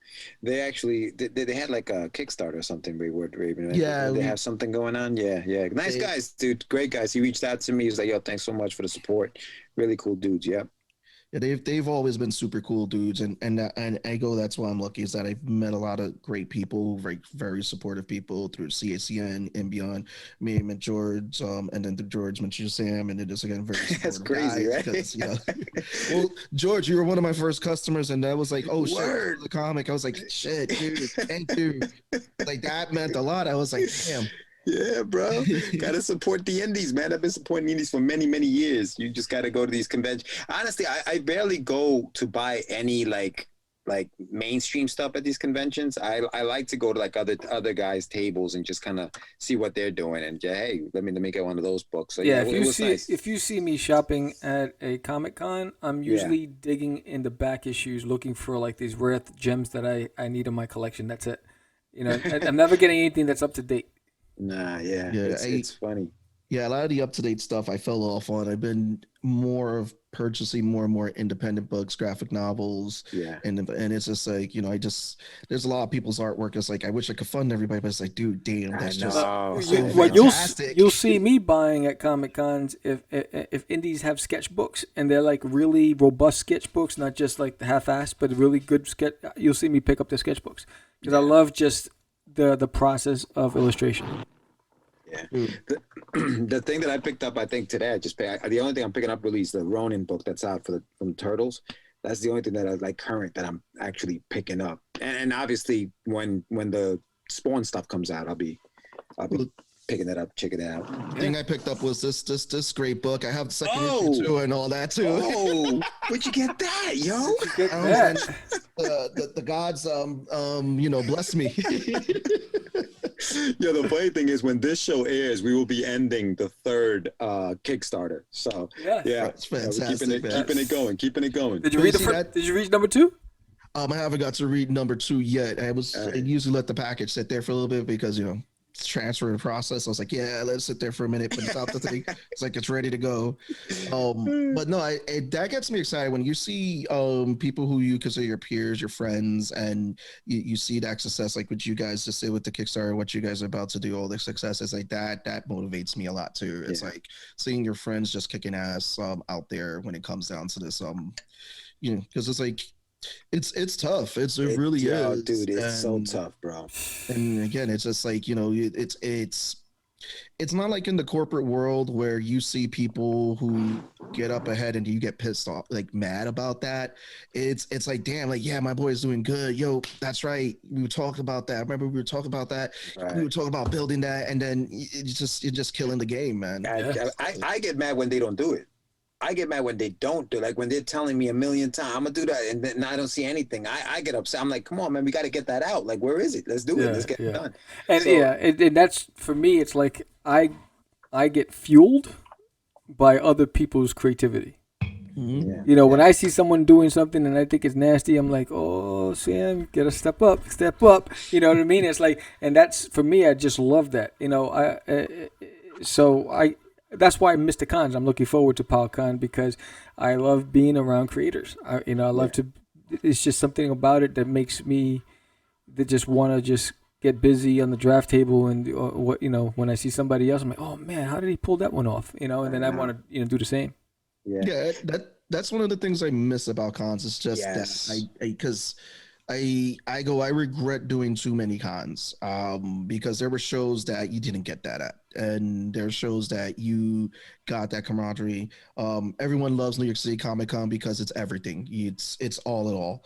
they actually they had like a Kickstarter or something. Wayward Raven. Yeah, they have something going on. Yeah. Nice guys, dude. Great guys. He reached out to me. He's like, "Yo, thanks so much for the support. Really cool dudes." Yep. Yeah, they've always been super cool dudes, and I go. That's why I'm lucky is that I've met a lot of great people, very very supportive people through CACN and beyond. Me and met George, and then through George met Sam, and it is again very supportive. That's crazy, right? Because, well, George, you were one of my first customers, and that was like, oh shit, the comic. I was like, shit, dude, thank you. Like that meant a lot. I was like, damn. Yeah, bro. Gotta support the indies, man. I've been supporting the indies for many, many years. You just gotta go to these conventions. Honestly, I barely go to buy any like mainstream stuff at these conventions. I like to go to like other guys' tables and just kind of see what they're doing and hey, let me get one of those books. So yeah, if you see me shopping at a Comic-Con, I'm usually digging in the back issues looking for like these rare gems that I need in my collection. That's it. I'm never getting anything that's up to date. Nah, it's funny. Yeah, a lot of the up-to-date stuff I fell off on. I've been more of purchasing more and more independent books, graphic novels. Yeah. And it's just like, there's a lot of people's artwork. It's like, I wish I could fund everybody, but it's like, dude, damn, that's just what you'll see me buying at Comic-Cons if indies have sketchbooks and they're like really robust sketchbooks, not just like the half-assed, but really good sketch. You'll see me pick up their sketchbooks because I love just the process of illustration. Yeah. Dude. The thing that I picked up, I think today, the only thing I'm picking up really is the Ronin book that's out from Turtles. That's the only thing that I like current that I'm actually picking up. And obviously when the Spawn stuff comes out, I'll be picking that up, checking it out. The thing I picked up was this great book. I have the second issue too and all that too. Oh, where'd you get that, yo? Get that. The gods bless me. Yeah, the funny thing is when this show airs, we will be ending the third Kickstarter. So yeah, it's fantastic. Keeping it going. Did you read Did you read number 2? I haven't got to read number 2 yet. I usually let the package sit there for a little bit because it's transferring process. I was like, yeah, let it sit there for a minute, but it's out the thing. It's like it's ready to go. But no, that gets me excited when you see people who you consider your peers, your friends, and you see that success, like what you guys just did with the Kickstarter, what you guys are about to do, all the successes like that. That motivates me a lot too. It's like seeing your friends just kicking ass out there when it comes down to this. Because it's like. It's tough. It really is, dude. It's so tough, bro. And again, it's just like it's not like in the corporate world where you see people who get up ahead and you get pissed off, like mad about that. It's like, damn, like, yeah, my boy's doing good. Yo, that's right. We were talking about that. Remember we were talking about that. Right. We were talking about building that, and then you're just killing the game, man. I get mad when they don't do it. I get mad when they don't do, like when they're telling me a million times, I'm gonna do that, and then I don't see anything. I get upset. I'm like, come on, man, we got to get that out. Like, where is it? Let's do it. Let's get it done. And and that's for me. It's like I get fueled by other people's creativity. Mm-hmm. Yeah. When I see someone doing something and I think it's nasty, I'm like, oh, Sam, gotta step up. You know what I mean? It's like, and that's for me. I just love that. That's why I miss the cons. I'm looking forward to PowCon because I love being around creators. I love to. It's just something about it that makes me just want to just get busy on the draft table and when I see somebody else, I'm like, oh man, how did he pull that one off? And then I want to do the same. Yeah, that's one of the things I miss about cons. It's just that because I regret doing too many cons because there were shows that you didn't get that at, and there are shows that you got that camaraderie. Everyone loves New York City Comic Con because it's everything. It's all in all.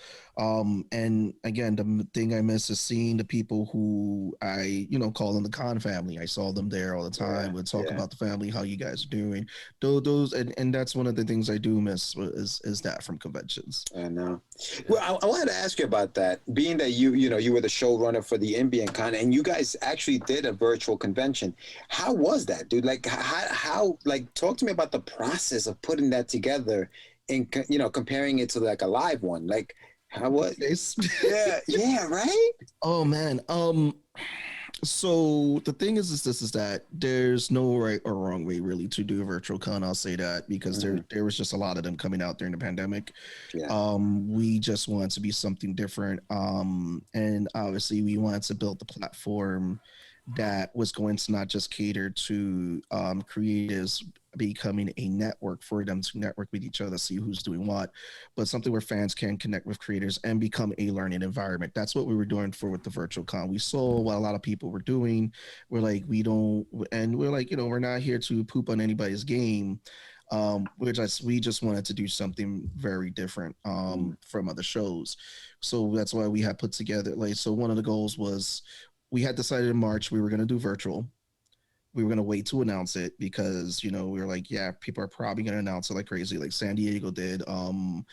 And again, the thing I miss is seeing the people who I call them the con family. I saw them there all the time. We'd talk about the family, how you guys are doing. Those and that's one of the things I do miss is that from conventions. I know. Well, I wanted to ask you about that. Being that you were the showrunner for the Ambient Con, and you guys actually did a virtual convention. How was that, dude? Like, how talk to me about the process of putting that together and comparing it to like a live one. Like, how was yeah, right? Oh man. So the thing is that there's no right or wrong way really to do a virtual con. I'll say that because there was just a lot of them coming out during the pandemic. We just wanted to be something different. And obviously we wanted to build the platform that was going to not just cater to creators becoming a network for them to network with each other, see who's doing what, but something where fans can connect with creators and become a learning environment. That's what we were doing with the virtual con. We saw what a lot of people were doing. We're like, we're not here to poop on anybody's game. We just wanted to do something very different from other shows. So that's why we had put together, so one of the goals was we had decided in March we were going to do virtual. We were going to wait to announce it because, we were like, yeah, people are probably going to announce it like crazy, like San Diego did, and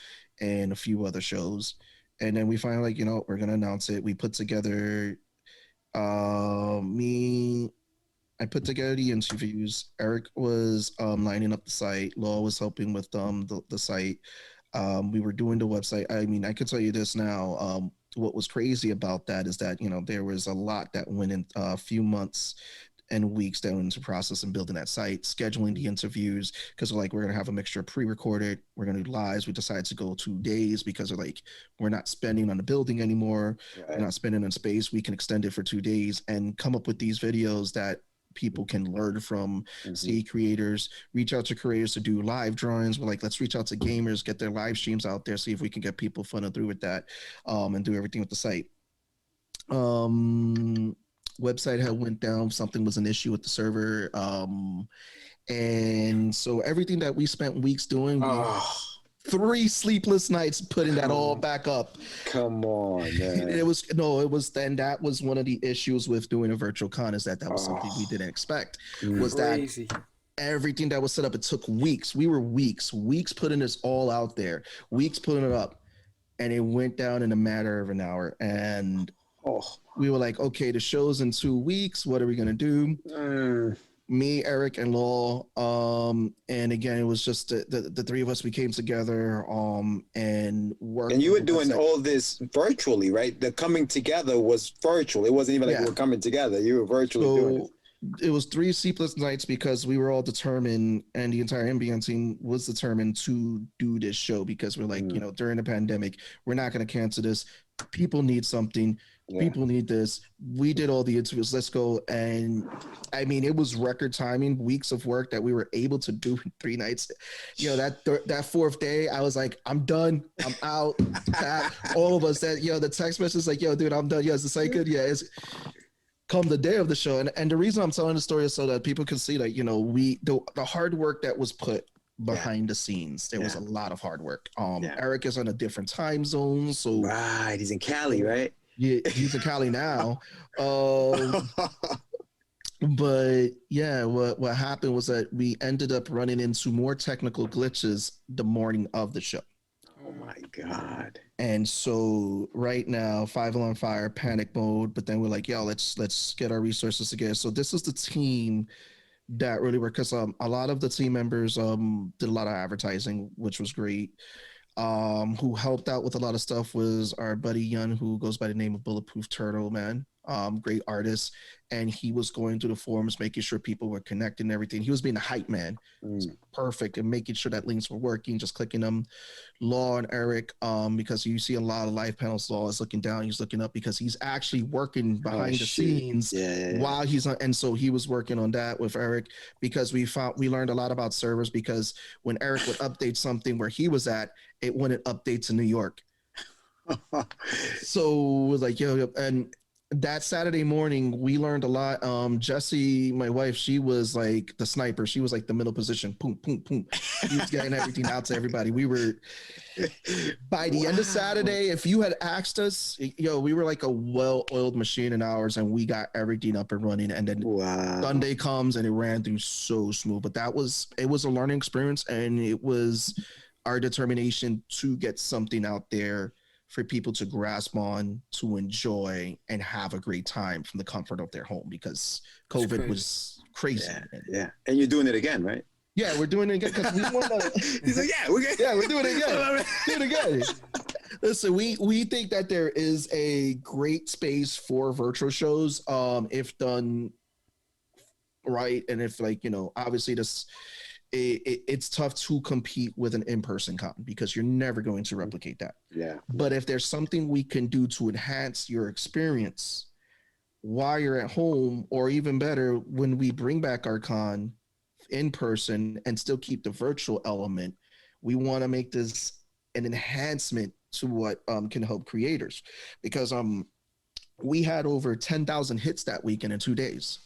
a few other shows. And then we finally we're going to announce it. We put together, I put together the interviews. Eric was lining up the site. Law was helping with the site. We were doing the website. I mean, I could tell you this now. What was crazy about that is that, there was a lot that went in a few months and weeks that went into process and building that site, scheduling the interviews, because we're going to have a mixture of pre-recorded, we're going to do lives. We decided to go 2 days because we're not spending on the building anymore. Right. We're not spending on space. We can extend it for 2 days and come up with these videos that people can learn from, see creators, reach out to creators to do live drawings. We're like, let's reach out to gamers, get their live streams out there, see if we can get people funneled through with that, and do everything with the site. website had went down. Something was an issue with the server. And so everything that we spent weeks doing, 3 sleepless nights putting that all back up. Come on, man. It was that was one of the issues with doing a virtual con, is that was something we didn't expect. Was Crazy. that everything that was set up, it took weeks. We were weeks putting this all out there, weeks putting it up, and it went down in a matter of an hour. And we were like, okay, the show's in 2 weeks. What are we gonna do? Me, Eric, and Law. And again, it was just the 3 of us. We came together and worked. And you were doing all this virtually, right? The coming together was virtual. It wasn't even like we were coming together. You were virtually doing it. It was 3 sleepless nights because we were all determined, and the entire MBN team was determined to do this show, because we're like, during the pandemic, we're not going to cancel this. People need something. People need this. We did all the interviews. Let's go. And I mean, it was record timing, weeks of work that we were able to do in 3 nights. That 4th day, I was like, I'm done. I'm out. All of us that, the text message like, yo, dude, I'm done. Is the site good? Yeah, it's come the day of the show. And the reason I'm telling the story is so that people can see that, the hard work that was put behind the scenes. There was a lot of hard work. Eric is on a different time zone. So right. He's in Cali, right? Yeah, he's in Cali now. But yeah, what happened was that we ended up running into more technical glitches the morning of the show. Oh my God. And so right now, 5 on fire, panic mode. But then we're like, yo, let's get our resources together. So this is the team that really worked, because a lot of the team members did a lot of advertising, which was great. Who helped out with a lot of stuff was our buddy Yun, who goes by the name of Bulletproof Turtle, man. Great artist. And he was going through the forums, making sure people were connecting and everything. He was being a hype man. Perfect. And making sure that links were working, just clicking them. Law and Eric, because you see a lot of live panels, Law is looking down, he's looking up, because he's actually working behind the scenes while he's on. And so he was working on that with Eric, because we learned a lot about servers, because when Eric would update something where he was at, it wouldn't update to New York. So it was like, yo, and that Saturday morning, we learned a lot. Jessie, my wife, she was like the sniper. She was like the middle position. Boom, boom, boom. She was getting everything out to everybody. We were, by the end of Saturday, if you had asked us, we were like a well-oiled machine in hours, and we got everything up and running. And then Sunday comes, and it ran through so smooth. But it was a learning experience, and it was our determination to get something out there for people to grasp on, to enjoy, and have a great time from the comfort of their home, because COVID was crazy. Yeah. And you're doing it again, right? Yeah, we're doing it again, because we want to. He's like, we're doing it again. Do it again. Listen, we think that there is a great space for virtual shows, if done right, and if obviously this. It's tough to compete with an in-person con, because you're never going to replicate that. Yeah. But if there's something we can do to enhance your experience while you're at home, or even better, when we bring back our con in person and still keep the virtual element, we want to make this an enhancement to what can help creators, because we had over 10,000 hits that weekend in 2 days.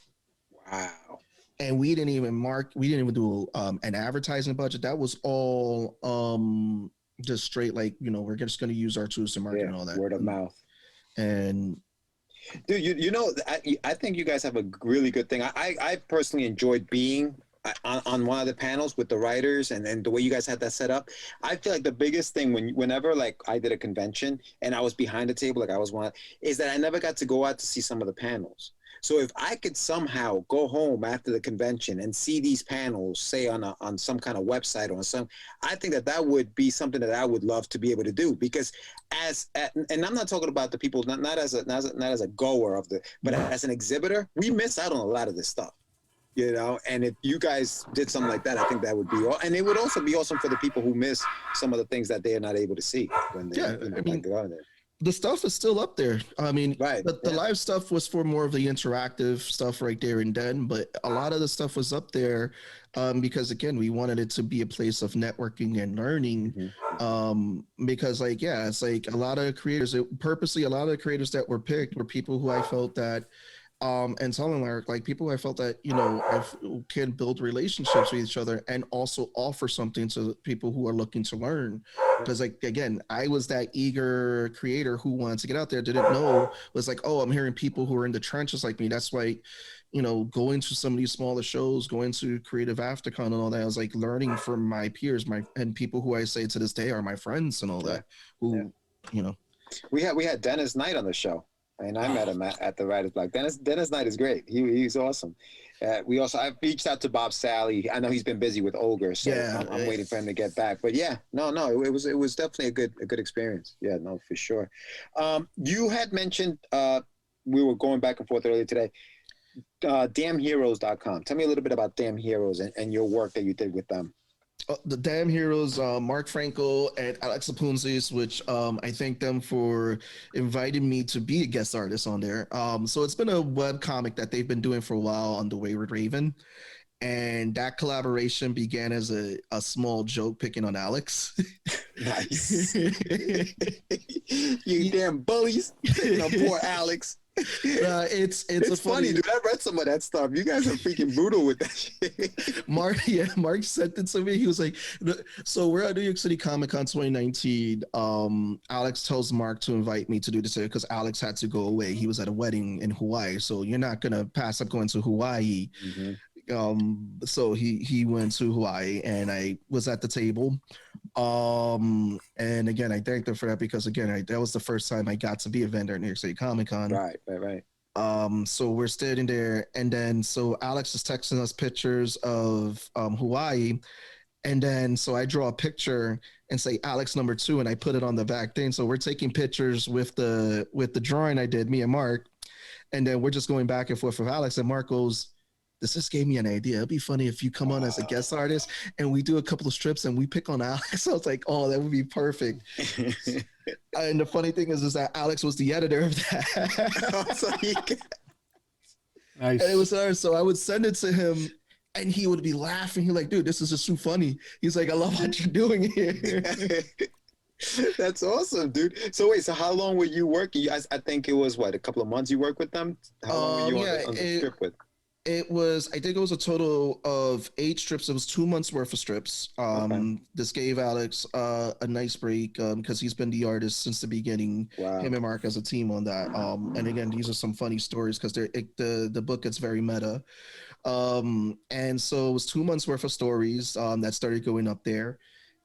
Wow. And we didn't even do an advertising budget. That was all just straight, like, we're just going to use our tools to market and all that. Word of mouth. And dude, I think you guys have a really good thing. I personally enjoyed being on one of the panels with the writers, and the way you guys had that set up. I feel like the biggest thing whenever like I did a convention and I was behind the table, like I was one, is that I never got to go out to see some of the panels. So if I could somehow go home after the convention and see these panels, say on some kind of website or on some, I think that would be something that I would love to be able to do, because and I'm not talking about the people, not as a goer of but as an exhibitor, we miss out on a lot of this stuff, and if you guys did something like that, I think that would be and it would also be awesome for the people who miss some of the things that they are not able to see when they go out there. The stuff is still up there. I mean, the live stuff was for more of the interactive stuff right there and then, but a lot of the stuff was up there because, again, we wanted it to be a place of networking and learning. Because, it's like a lot of creators, a lot of the creators that were picked were people who I felt that and telling like people I felt that, I can build relationships with each other and also offer something to people who are looking to learn. Because like, again, I was that eager creator who wanted to get out there, didn't know, was like, oh, I'm hearing people who are in the trenches like me. That's why, going to some of these smaller shows, going to Creative Aftercon and all that, I was like learning from my peers, and people who I say to this day are my friends and all that, who, We had Dennis Knight on the show. And I met him at the Writer's Block. Dennis Knight is great. He's awesome. I've reached out to Bob Sally. I know he's been busy with Ogre, so I'm waiting for him to get back. But it was definitely a good experience. Yeah, no, for sure. You had mentioned we were going back and forth earlier today. Damnheroes.com. Tell me a little bit about Damn Heroes and your work that you did with them. The Damn Heroes, Mark Frankel and Alex Apunzis, which I thank them for inviting me to be a guest artist on there. So it's been a web comic that they've been doing for a while on The Wayward Raven. And that collaboration began as a small joke picking on Alex. Nice. You damn bullies. Poor Alex. It's funny, dude. I read some of that stuff. You guys are freaking brutal with that shit. Mark sent it to me. He was like, so we're at New York City Comic Con 2019. Alex tells Mark to invite me to do this because Alex had to go away. He was at a wedding in Hawaii, so you're not gonna pass up going to Hawaii. Mm-hmm. So he went to Hawaii and I was at the table. And again, I thanked him for that because again, that was the first time I got to be a vendor at New York City Comic Con. Right. So we're standing there and then so Alex is texting us pictures of Hawaii. And then so I draw a picture and say Alex number 2 and I put it on the back thing. So we're taking pictures with the drawing I did, me and Mark. And then we're just going back and forth with Alex and Mark goes, this just gave me an idea. It'd be funny if you come on as a guest artist and we do a couple of strips and we pick on Alex. I was like, oh, that would be perfect. And the funny thing is that Alex was the editor of that. Nice. And it was her. So I would send it to him and he would be laughing. He's like, dude, this is just too funny. He's like, I love what you're doing here. That's awesome, dude. So wait, so how long were you working? I think it was a couple of months you worked with them? How long were you on the strip with? It was, I think it was a total of 8 strips. It was 2 months worth of strips. This gave Alex a nice break because he's been the artist since the beginning. Wow. Him and Mark as a team on that. And again, these are some funny stories because the book gets very meta. And so it was 2 months worth of stories that started going up there.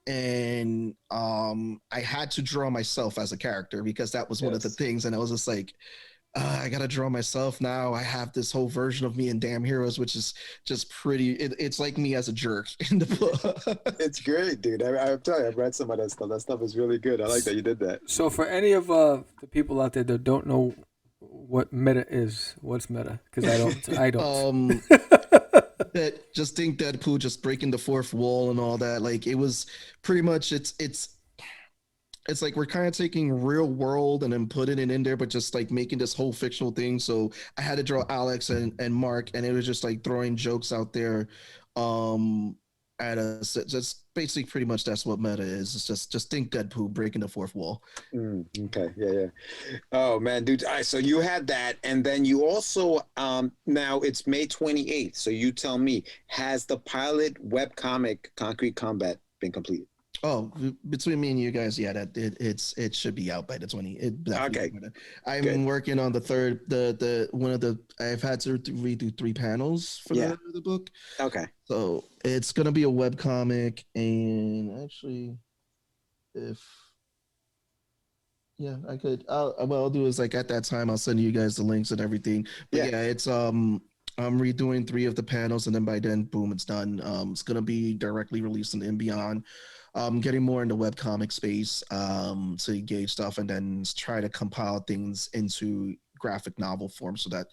And I had to draw myself as a character because that was one of the things. And I was just like, I gotta draw myself now. I have this whole version of me in Damn Heroes, which is just pretty. It's like me as a jerk in the book. It's great, dude. I'm telling you, I've read some of that stuff. That stuff is really good. I like that you did that. So for any of the people out there that don't know what meta is, what's meta? Because I don't. That just think Deadpool just breaking the fourth wall and all that. Like it was pretty much. It's like we're kind of taking real world and then putting it in there, but just like making this whole fictional thing. So I had to draw Alex and Mark, and it was just like throwing jokes out there at us. Just basically pretty much that's what meta is. It's just think Deadpool breaking the fourth wall. Okay, yeah. Oh man, dude. All right, so you had that, and then you also now it's May 28th. So you tell me, has the pilot webcomic Concrete Combat been completed? Oh, between me and you guys, yeah, that it should be out by the 20th. Okay. I'm working on the third, I've had to redo 3 panels for the book. Okay. So it's gonna be a web comic, and actually, I could. What I'll do is like at that time I'll send you guys the links and everything. But it's I'm redoing 3 of the panels, and then by then, boom, it's done. It's gonna be directly released in Beyond. Getting more into webcomic space to engage stuff and then try to compile things into graphic novel form so that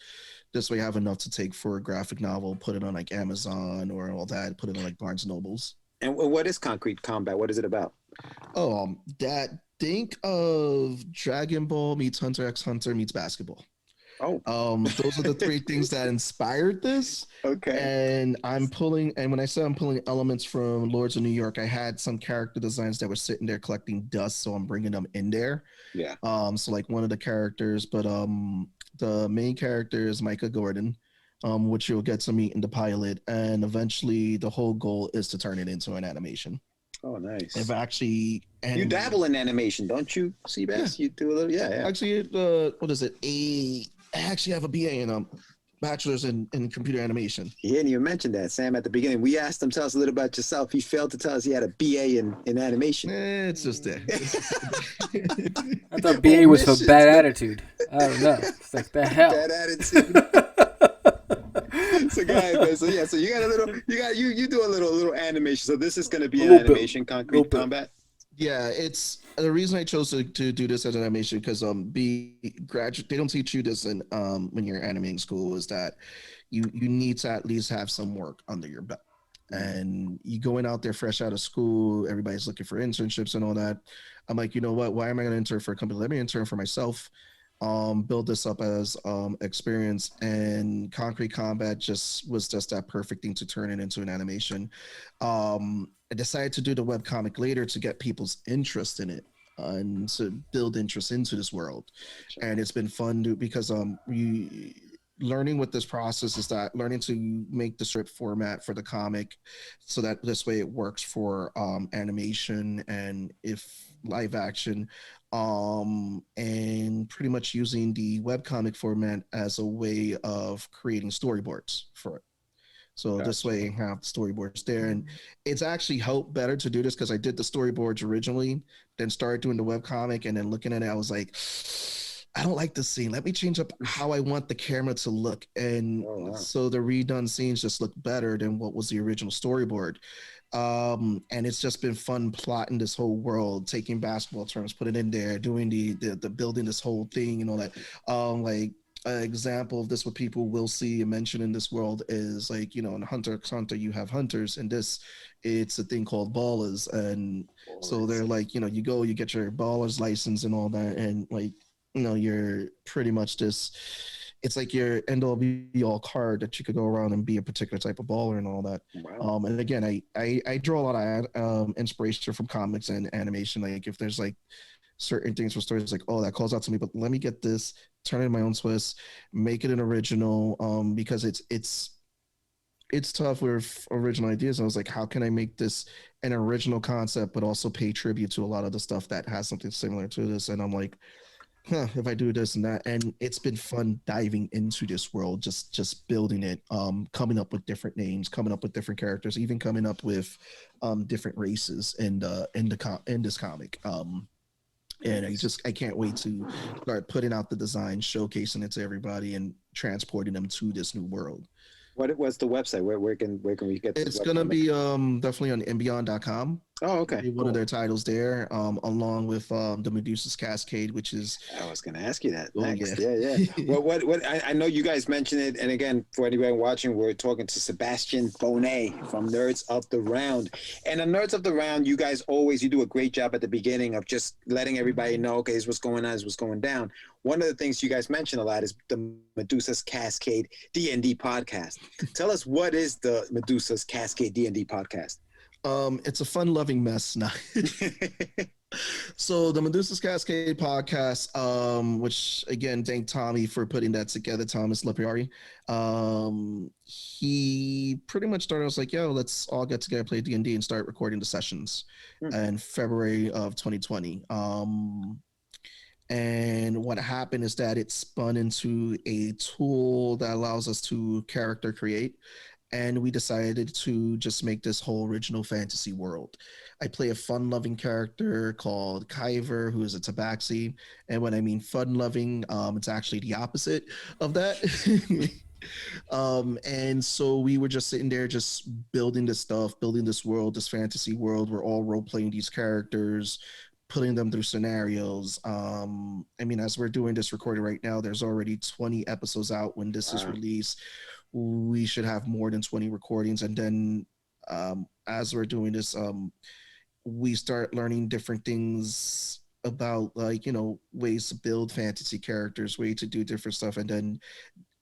this way I have enough to take for a graphic novel, put it on like Amazon or all that, put it on like Barnes & Nobles. And what is Concrete Combat? What is it about? Think of Dragon Ball meets Hunter x Hunter meets basketball. Oh, those are the 3 things that inspired this. Okay. And when I say I'm pulling elements from Lords of New York, I had some character designs that were sitting there collecting dust, so I'm bringing them in there. Yeah. So like one of the characters, but The main character is Micah Gordon, which you'll get to meet in the pilot, and eventually the whole goal is to turn it into an animation. Oh, nice. If actually, you dabble in animation, don't you, Seabass? Yeah. You do a little, yeah. Actually, what is it? I actually have a BA in bachelor's in computer animation. He didn't even mention that, Sam, at the beginning. We asked him, tell us a little about yourself. He failed to tell us he had a BA in animation. It's just there. I thought BA was for bad attitude. I don't know. It's like the hell. Bad attitude. So go ahead, man. So you got a little, you do a little animation. So this is going to be an animation, concrete combat. Yeah, it's the reason I chose to do this as an animation because they don't teach you this in when you're animating school, is that you need to at least have some work under your belt. And you going out there fresh out of school, everybody's looking for internships and all that. I'm like, you know what? Why am I going to intern for a company? Let me intern for myself. Build this up as experience, and Concrete Combat was just that perfect thing to turn it into an animation. I decided to do the webcomic later to get people's interest in it and to build interest into this world. And it's been fun because learning with this process is that learning to make the strip format for the comic so that this way it works for animation and if live action, and pretty much using the webcomic format as a way of creating storyboards for it. So this way I have storyboards there, and it's actually helped better to do this because I did the storyboards originally, then started doing the webcomic, and then looking at it, I was like, I don't like this scene. Let me change up how I want the camera to look. And so the redone scenes just look better than what was the original storyboard. And it's just been fun plotting this whole world, taking basketball terms, putting it in there, doing the building this whole thing and all that. Like an example of this, what people will see and mention in this world is like, you know, in Hunter x Hunter, you have hunters, and this, it's a thing called ballers. And so they're like, you know, you go, you get your baller's license and all that, and like, you know, you're pretty much just, it's like your end all be all card that you could go around and be a particular type of baller and all that. Wow. And again, I draw a lot of inspiration from comics and animation. Like if there's like certain things for stories, like, oh, that calls out to me, but let me get this, turn it in my own twist, make it an original, because it's tough with original ideas. I was like, how can I make this an original concept, but also pay tribute to a lot of the stuff that has something similar to this? And I'm like, if I do this and that, and it's been fun diving into this world, just building it, coming up with different names, coming up with different characters, even coming up with different races in this comic. And I can't wait to start putting out the design, showcasing it to everybody, and transporting them to this new world. What's the website? Where can we get this? It's gonna be definitely on mbeyond.com. Oh, okay. One of their titles there, along with the Medusa's Cascade, which is. I was gonna ask you that next. Yeah. Well, what I know you guys mentioned it, and again, for anybody watching, we're talking to Sebastian Bonet from Nerds of the Round. And on Nerds of the Round, you guys you do a great job at the beginning of just letting everybody know, okay, this is what's going on, this is what's going down. One of the things you guys mention a lot is the Medusa's Cascade D&D podcast. Tell us, what is the Medusa's Cascade D&D podcast? It's a fun-loving mess now. So the Medusa's Cascade podcast, which again, thank Tommy for putting that together, Thomas Lapiari. He pretty much started, I was like, yo, let's all get together, play D&D, and start recording the sessions in February of 2020. And what happened is that it spun into a tool that allows us to character create. And we decided to just make this whole original fantasy world. I play a fun-loving character called Kyver, who is a tabaxi. And when I mean fun-loving, it's actually the opposite of that. And so we were just sitting there, just building this stuff, building this world, this fantasy world. We're all role-playing these characters, putting them through scenarios. I mean, as we're doing this recording right now, there's already 20 episodes out. When this is released, we should have more than 20 recordings. And then as we're doing this, we start learning different things about, like, you know, ways to build fantasy characters, way to do different stuff. And then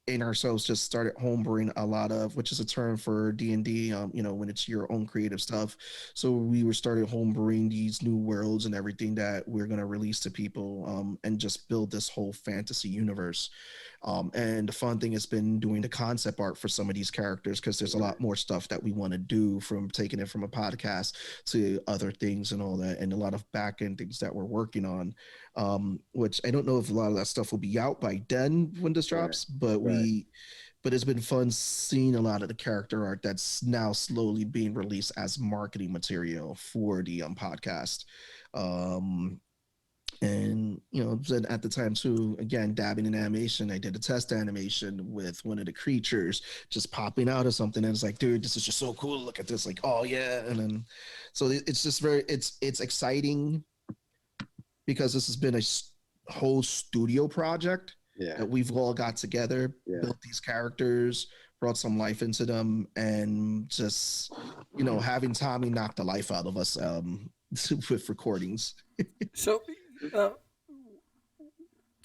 in ourselves just started homebrewing a lot of, which is a term for D&D, you know, when it's your own creative stuff. So we were started homebrewing these new worlds and everything that we're going to release to people, and just build this whole fantasy universe. And the fun thing has been doing the concept art for some of these characters, because there's a lot more stuff that we want to do, from taking it from a podcast to other things and all that, and a lot of back end things that we're working on, which I don't know if a lot of that stuff will be out by then when this drops, but it's been fun seeing a lot of the character art that's now slowly being released as marketing material for the podcast. And then at the time too, again, dabbing in animation, I did a test animation with one of the creatures just popping out of something, and it's like, dude, this is just so cool, look at this, like, oh yeah. And then so it's just it's exciting, because this has been a whole studio project that we've all got together, built these characters, brought some life into them, and just having Tommy knock the life out of us with recordings. So tell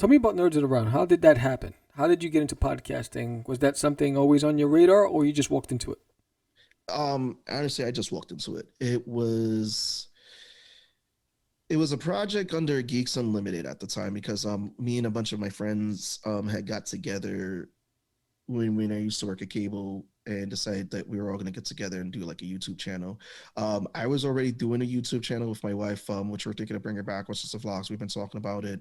me about Nerds Around. How did that happen? How did you get into podcasting? Was that something always on your radar, or you just walked into it? Honestly, I just walked into it. It was a project under Geeks Unlimited at the time, because me and a bunch of my friends had got together when I used to work at cable, and decided that we were all going to get together and do like a YouTube channel. I was already doing a YouTube channel with my wife, which we're thinking of bringing back, which is the vlogs. We've been talking about it.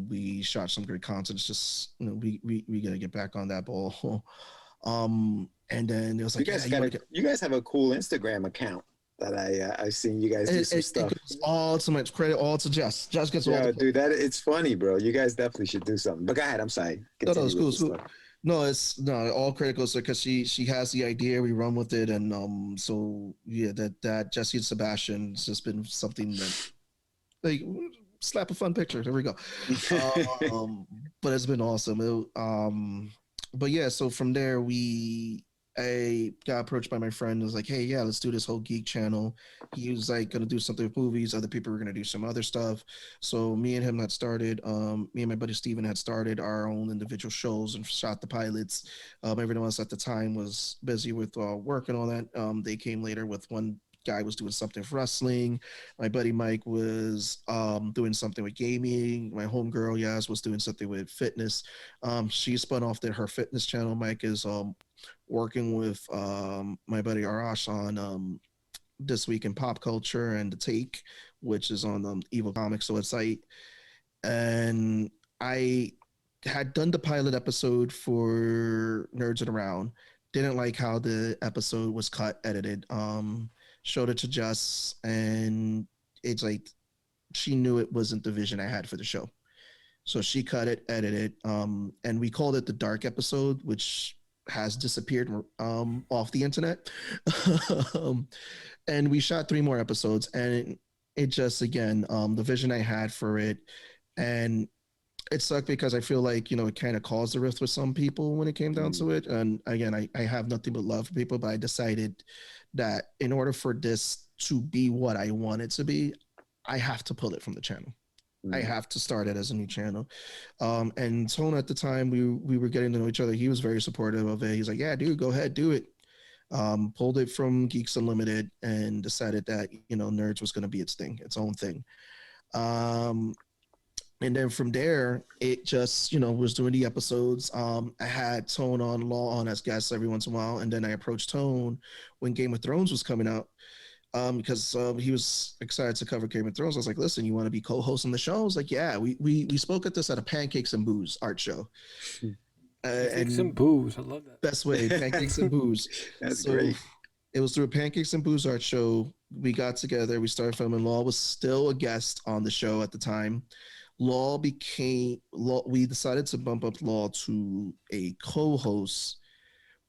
We shot some great content. It's just, we got to get back on that ball. And then it was like, you guys have a cool Instagram account that I've seen you guys do some stuff. It goes all to much credit, all to Jess. Jess gets all. Dude, it's funny, bro. You guys definitely should do something. But go ahead. I'm sorry. No, it's cool. No, it's no, all credit goes to her, because she has the idea, we run with it, and so yeah, that Jesse and Sebastian has just been something that, like, slap a fun picture. There we go. But it's been awesome. But yeah, so from there I got approached by my friend. Was like, hey, yeah, let's do this whole geek channel. He was like gonna do something with movies. Other people were gonna do some other stuff. So me and him had started. Me and my buddy Steven had started our own individual shows and shot the pilots. Everyone else at the time was busy with work and all that. They came later with one guy was doing something for wrestling. My buddy Mike was doing something with gaming. My homegirl Yaz was doing something with fitness. She spun off her fitness channel. Mike is working with my buddy Arash on This Week in Pop Culture and The Take, which is on Evil Comics website. And I had done the pilot episode for Nerds and Around. Didn't like how the episode was cut, edited. Showed it to Jess, and it's like she knew it wasn't the vision I had for the show. So she cut it, edited, and we called it the Dark Episode, which has disappeared off the internet. And we shot 3 more episodes, and it just, again, the vision I had for it, and it sucked because I feel like, it kind of caused a rift with some people when it came down to it. And again, I have nothing but love for people, but I decided that in order for this to be what I want it to be, I have to pull it from the channel. I have to start it as a new channel. And Tone, at the time, we were getting to know each other. He was very supportive of it. He's like, yeah, dude, go ahead, do it. Pulled it from Geeks Unlimited and decided that, Nerds was going to be its own thing. And then from there, it just, was doing the episodes. I had Tone on, Law on as guests every once in a while. And then I approached Tone when Game of Thrones was coming out, because he was excited to cover Game of Thrones. I was like, listen, you want to be co-hosting the show? I was like, yeah, we spoke at this at a Pancakes and Booze art show. Pancakes and Booze, I love that. Best way, Pancakes and Booze. That's great. It was through a Pancakes and Booze art show. We got together, we started filming. Law was still a guest on the show at the time. We decided to bump up Law to a co-host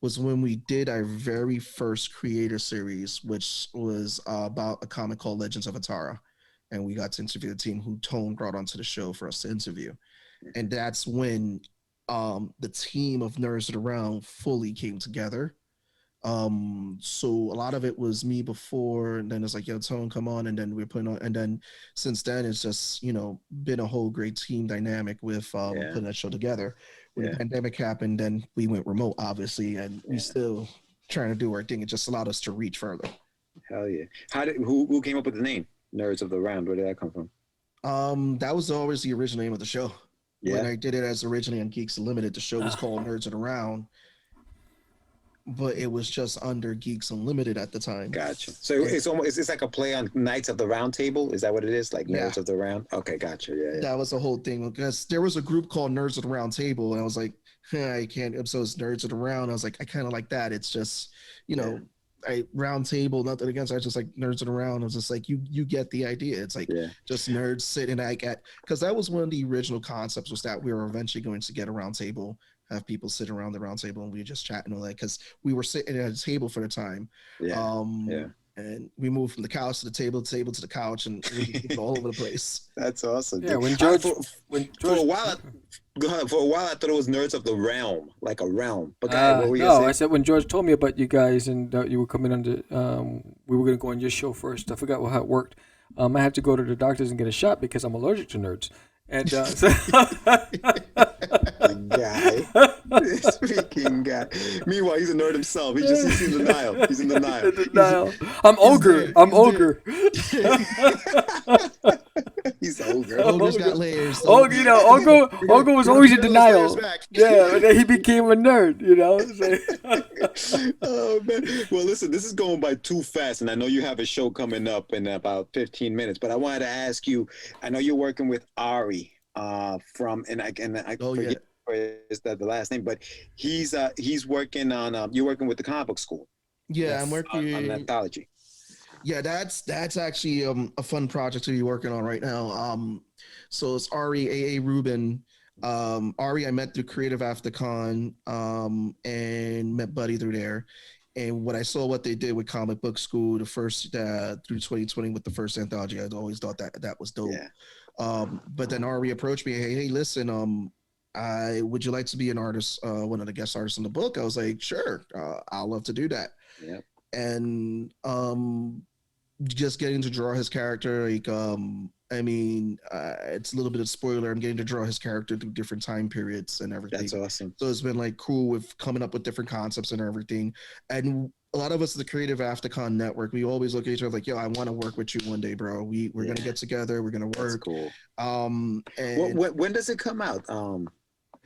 was when we did our very first creator series, which was about a comic called Legends of Atara. And we got to interview the team who Tone brought onto the show for us to interview. And that's when the team of Nerds Around fully came together. So a lot of it was me before, and then it's like, yo, Tone, come on, and then we're putting on, and then since then it's just, been a whole great team dynamic with putting that show together. When the pandemic happened, then we went remote, obviously, and we still trying to do our thing. It just allowed us to reach further. Hell yeah. Who came up with the name Nerds of the Round? Where did that come from? That was always the original name of the show. when I did it as originally on Geeks Unlimited. The show was called Nerds Around, but it was just under Geeks Unlimited at the time. Gotcha. So it's like a play on Knights of the Round Table. Is that what it is? Like Nerds of the Round? Okay, gotcha. Yeah. That was the whole thing, because there was a group called Nerds of the Round Table, and I was like, I can't. So it's Nerds of the Round. I was like, I kind of like that. It's just, round table, nothing against. I just like Nerds of the Round. I was just like, you get the idea. It's like just nerds sitting because that was one of the original concepts, was that we were eventually going to get a round table, have people sit around the round table, and we just chat and all that, because we were sitting at a table for the time. And we moved from the couch to the table to the couch, and we were all over the place. That's awesome. Yeah, when George, for a while, I thought it was Nerds of the Realm, like a realm. But what were you no, I said when George told me about you guys and you were coming under, we were going to go on your show first. I forgot how it worked. I had to go to the doctors and get a shot because I'm allergic to nerds. And guy, this freaking guy. Meanwhile, he's a nerd himself. He's in denial. He's in denial. I'm ogre. He's ogre. Ogre's got layers. Ogre was always in denial. Yeah, but then he became a nerd. Oh man. Well, listen, this is going by too fast, and I know you have a show coming up in about 15 minutes. But I wanted to ask you. I know you're working with Ari. I forget the last name, but he's working on you're working with the comic book school. Yeah, I'm working on an anthology. Yeah, that's actually a fun project to be working on right now. So it's Ari A.A. Rubin. Ari I met through Creative AfterCon and met Buddy through there. And when I saw what they did with Comic Book School, the first through 2020 with the first anthology, I'd always thought that was dope. Yeah. But then Ari approached me, hey, listen, would you like to be an artist, one of the guest artists in the book? I was like, sure, I'll love to do that. Yeah. And just getting to draw his character, like, it's a little bit of spoiler. I'm getting to draw his character through different time periods and everything. That's awesome. So it's been like cool with coming up with different concepts and everything. And a lot of us, the Creative AfterCon network, we always look at each other like, yo, I want to work with you one day, bro. We're gonna get together. We're gonna work. That's cool. And when does it come out,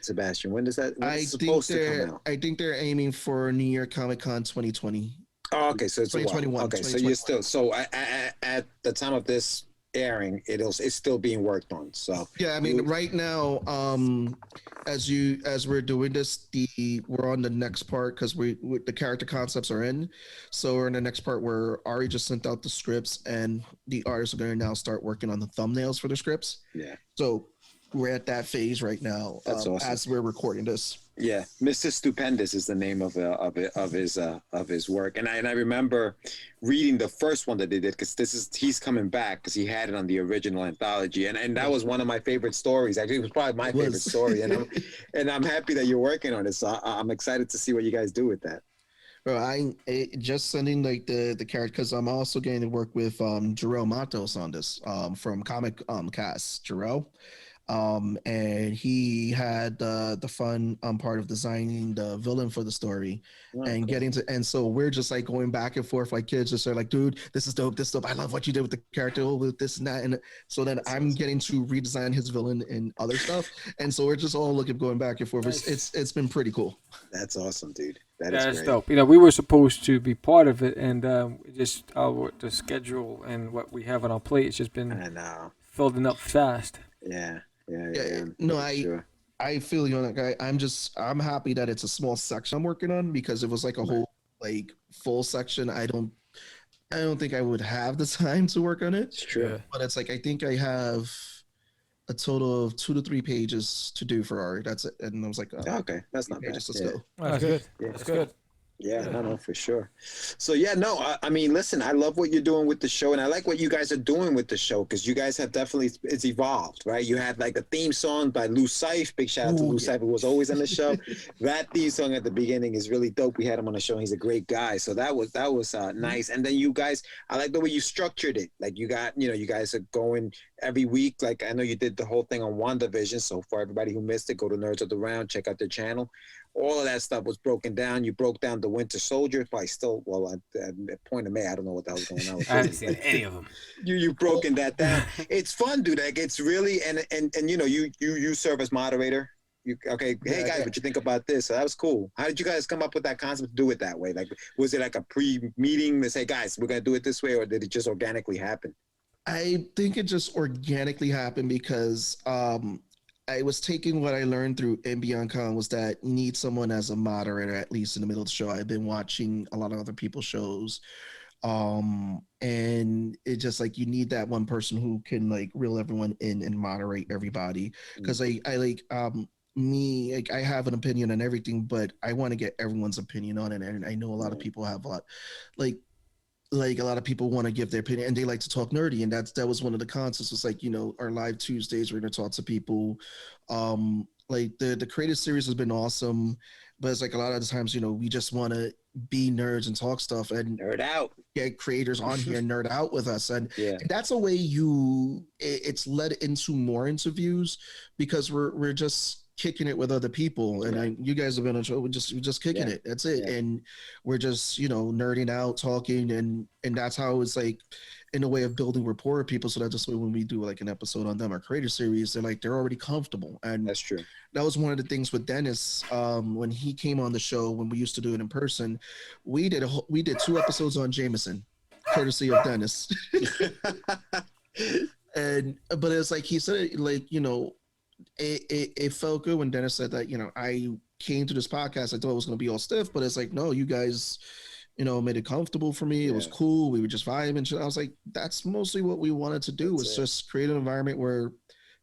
Sebastian? When is it supposed to come out? I think they're aiming for New York Comic Con 2020. Oh, okay, so it's 2021. Okay, so you're still at the time of this airing, it's still being worked on. So yeah, right now, as we're doing this, we're on the next part because the character concepts are in. So we're in the next part where Ari just sent out the scripts, and the artists are going to now start working on the thumbnails for the scripts. Yeah. So we're at that phase right now. That's awesome. As we're recording this. Yeah, Mr. Stupendous is the name of his work, and I remember reading the first one that they did, because he's coming back because he had it on the original anthology, and that was one of my favorite stories. Actually, it was probably my favorite story, and I'm happy that you're working on it. So I'm excited to see what you guys do with that. Bro, I just sending like the character, because I'm also getting to work with Jarrell Matos on this from Comic Cast. Jarrell. And he had the fun part of designing the villain for the story, and getting to, and so we're just like going back and forth like kids, just like, dude, this is dope, I love what you did with the character, with this and that, and so then I'm getting to redesign his villain and other stuff, and so we're just all going back and forth. It's been pretty cool. That's awesome, dude. That's dope. We were supposed to be part of it, and just the schedule and what we have on our plate, it's just been filling up fast. Yeah. No, sure. I feel you on that guy. I'm happy that it's a small section I'm working on, because it was like a whole like full section. I don't think I would have the time to work on it. It's true. But it's like I think I have a total of 2 to 3 pages to do for Ari. That's it. And I was like, okay, that's not bad. Let's go. That's good. That's good. Yeah, no, for sure. So yeah, no, I mean, listen, I love what you're doing with the show, and I like what you guys are doing with the show, because you guys have definitely, it's evolved, right? You had like a theme song by Lou Seif. Big shout out to Lou Seif, who was always on the show. That theme song at the beginning is really dope. We had him on the show, and he's a great guy. So that was nice. And then you guys, I like the way you structured it. Like you guys are going every week. Like I know you did the whole thing on WandaVision. So for everybody who missed it, go to Nerds of the Round, check out their channel. All of that stuff was broken down. You broke down the Winter Soldier. Probably still, well, at the point of May, I don't know what the hell's going on. I haven't seen any of them. You broken that down. It's fun, dude. Like it's really and you know you serve as moderator. Okay, hey guys, what you think about this? So that was cool. How did you guys come up with that concept to do it that way? Like, was it like a pre-meeting to say, guys, we're gonna do it this way, or did it just organically happen? I think it just organically happened because I was taking what I learned through NBeyondCon was that you need someone as a moderator, at least in the middle of the show. I've been watching a lot of other people's shows. And it's just like you need that one person who can like reel everyone in and moderate everybody. Because I like me, like I have an opinion on everything, but I want to get everyone's opinion on it. And I know a lot of people have a lot like a lot of people want to give their opinion and they like to talk nerdy, and that was one of the concepts. Was like, you know, our live Tuesdays, we're gonna talk to people. Like the creative series has been awesome, but it's like a lot of the times, you know, we just want to be nerds and talk stuff and nerd out, get creators on here and nerd out with us, and that's a way it's led into more interviews because we're just kicking it with other people, and you guys have been on a show. We're just kicking it. That's it, and we're just, you know, nerding out, talking, and that's how it's like in a way of building rapport with people. So that just when we do like an episode on them, our creator series, they're already comfortable, and that's true. That was one of the things with Dennis when he came on the show when we used to do it in person. We did 2 episodes on Jameson, courtesy of Dennis, but it's like he said, like, you know. It felt good when Dennis said that, you know, I came to this podcast, I thought it was going to be all stiff, but it's like, no, you guys, you know, made it comfortable for me. It was cool. We were just vibing and shit. I was like, that's mostly what we wanted to do, was just create an environment where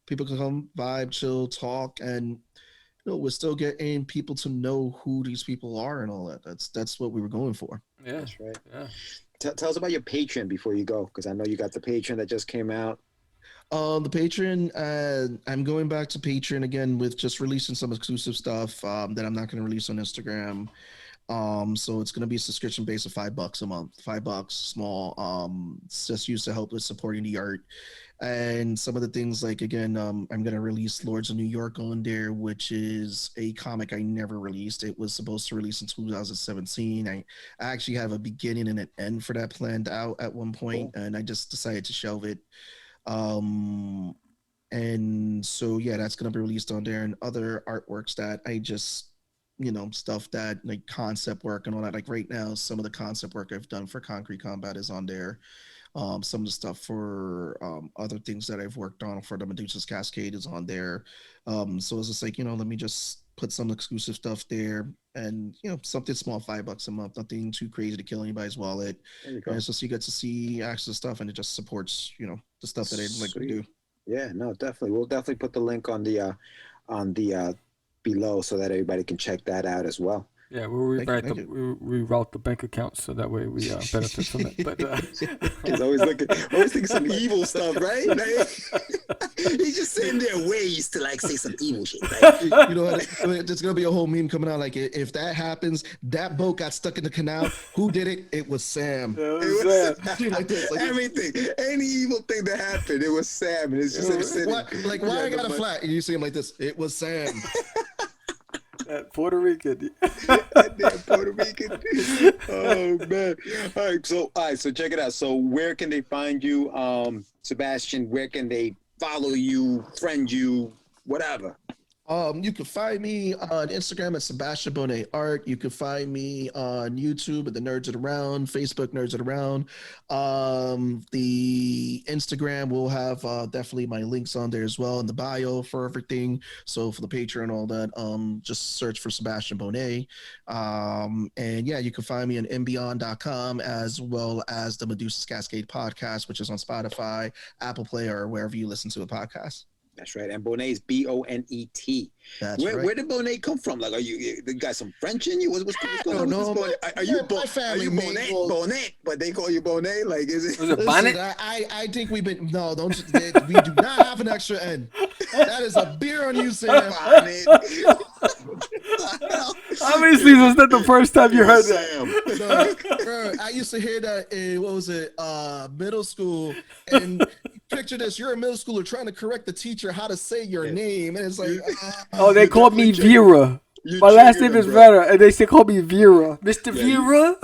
people can come, vibe, chill, talk, and, you know, we're still getting people to know who these people are and all that. That's what we were going for. Yeah, that's right. Yeah. Tell us about your Patreon before you go, because I know you got the Patreon that just came out. The Patreon, I'm going back to Patreon again with just releasing some exclusive stuff that I'm not going to release on Instagram. So it's going to be a subscription base of $5 a month, $5 small. It's just used to help with supporting the art. And some of the things, like, again, I'm going to release Lords of New York on there, which is a comic I never released. It was supposed to release in 2017. I actually have a beginning and an end for that planned out at one point, and I just decided to shelve it. And so, yeah, that's going to be released on there, and other artworks that I just, you know, stuff that like concept work and all that. Like right now, some of the concept work I've done for Concrete Combat is on there. Some of the stuff for other things that I've worked on for the Medusa's Cascade is on there. So it's just like, you know, let me just put some exclusive stuff there, and, you know, something small, $5 a month, nothing too crazy to kill anybody's wallet. And so you get to see actual stuff, and it just supports, you know, the stuff that I like to do. Yeah, no, definitely. We'll definitely put the link on the below so that everybody can check that out as well. Yeah, we'll reroute the bank accounts so that way we benefit from it. But he's always thinking some evil stuff, right? He's just sitting there ways to like say some evil shit. Right? You know what? There's gonna be a whole meme coming out like, if that happens, that boat got stuck in the canal. Who did it? It was Sam. It was Sam. Like this, like everything, any evil thing that happened, it was Sam. And it's just him sitting. Like, why I got a flat? And you see him like this. It was Sam. That Puerto Rican. That damn Puerto Rican. Oh man. All right, so check it out. So where can they find you, Sebastian? Where can they follow you, friend you, whatever? You can find me on Instagram at Sebastian Bonet Art. You can find me on YouTube at the Nerds It Around, Facebook Nerds It Around. The Instagram will have definitely my links on there as well in the bio for everything. So for the Patreon and all that, just search for Sebastian Bonet. And yeah, you can find me on mbeyond.com as well as the Medusa's Cascade podcast, which is on Spotify, Apple Play, or wherever you listen to a podcast. That's right. And Bonet is Bonet. That's right. Where did Bonet come from? Like, are you got some French in you? What's going on? No, are you Bonet? But they call you Bonet? Like, is it? Was it Bonnet? I think we do not have an extra N. That is a beer on you, Sam. Obviously, was that the first time you heard that? No, I used to hear that in, what was it, middle school, and picture this. You're a middle schooler trying to correct the teacher how to say your name. And it's like, oh, they called me Vera. My last name is Vera, and they still call me Vera. Mr. Vera?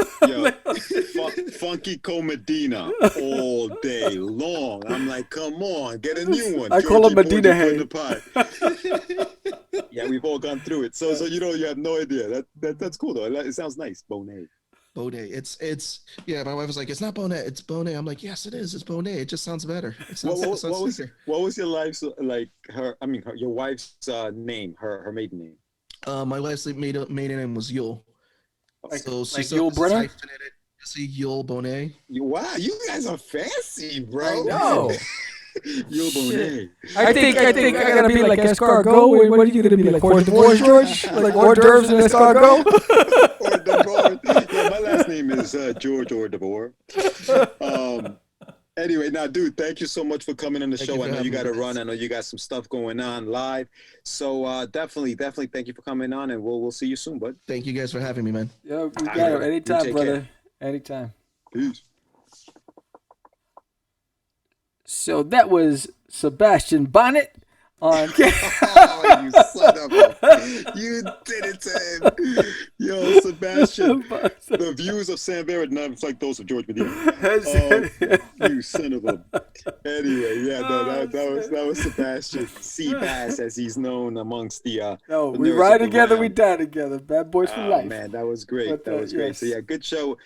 Funky Comedina all day long. I'm like, come on, get a new one. I call him Medina Head. Yeah, we've all gone through it. So you have no idea. That's cool though. It sounds nice, Bonet. Bonet. It's my wife was like, it's not Bonet, it's Bonet. I'm like, yes, it is. It's Bonet. It just sounds better. It sounds, what was your life's your wife's name, her maiden name? My wife's maiden name was Yule. So like Yul Brynner? Yule Bonet. Wow, you guys are fancy, bro. I know. Yul Bonet. I think I gotta be like escargot. What are you gonna be like? Hors d'oeuvres, George? Like hors d'oeuvres and escargot? Hors d'oeuvres. Yeah, my last name is George Hors d'oeuvres. Anyway, now, dude, thank you so much for coming on the show. I know you got to run. I know you got some stuff going on live. So definitely thank you for coming on, and we'll see you soon, bud. Thank you guys for having me, man. Yeah, you got it. Anytime, brother. Care. Anytime. Peace. So that was Sebastian Bonet on. Oh, you son of a! You did it to him. Yo, Sebastian. The views of Sam Barrett not reflect those of George Medina. You son of a. Anyway, yeah, no, that was Sebastian Seabass, as he's known amongst the. No, we ride together, we die together. Bad boys for life. Man, that was great. But, that was great. Yes. So yeah, good show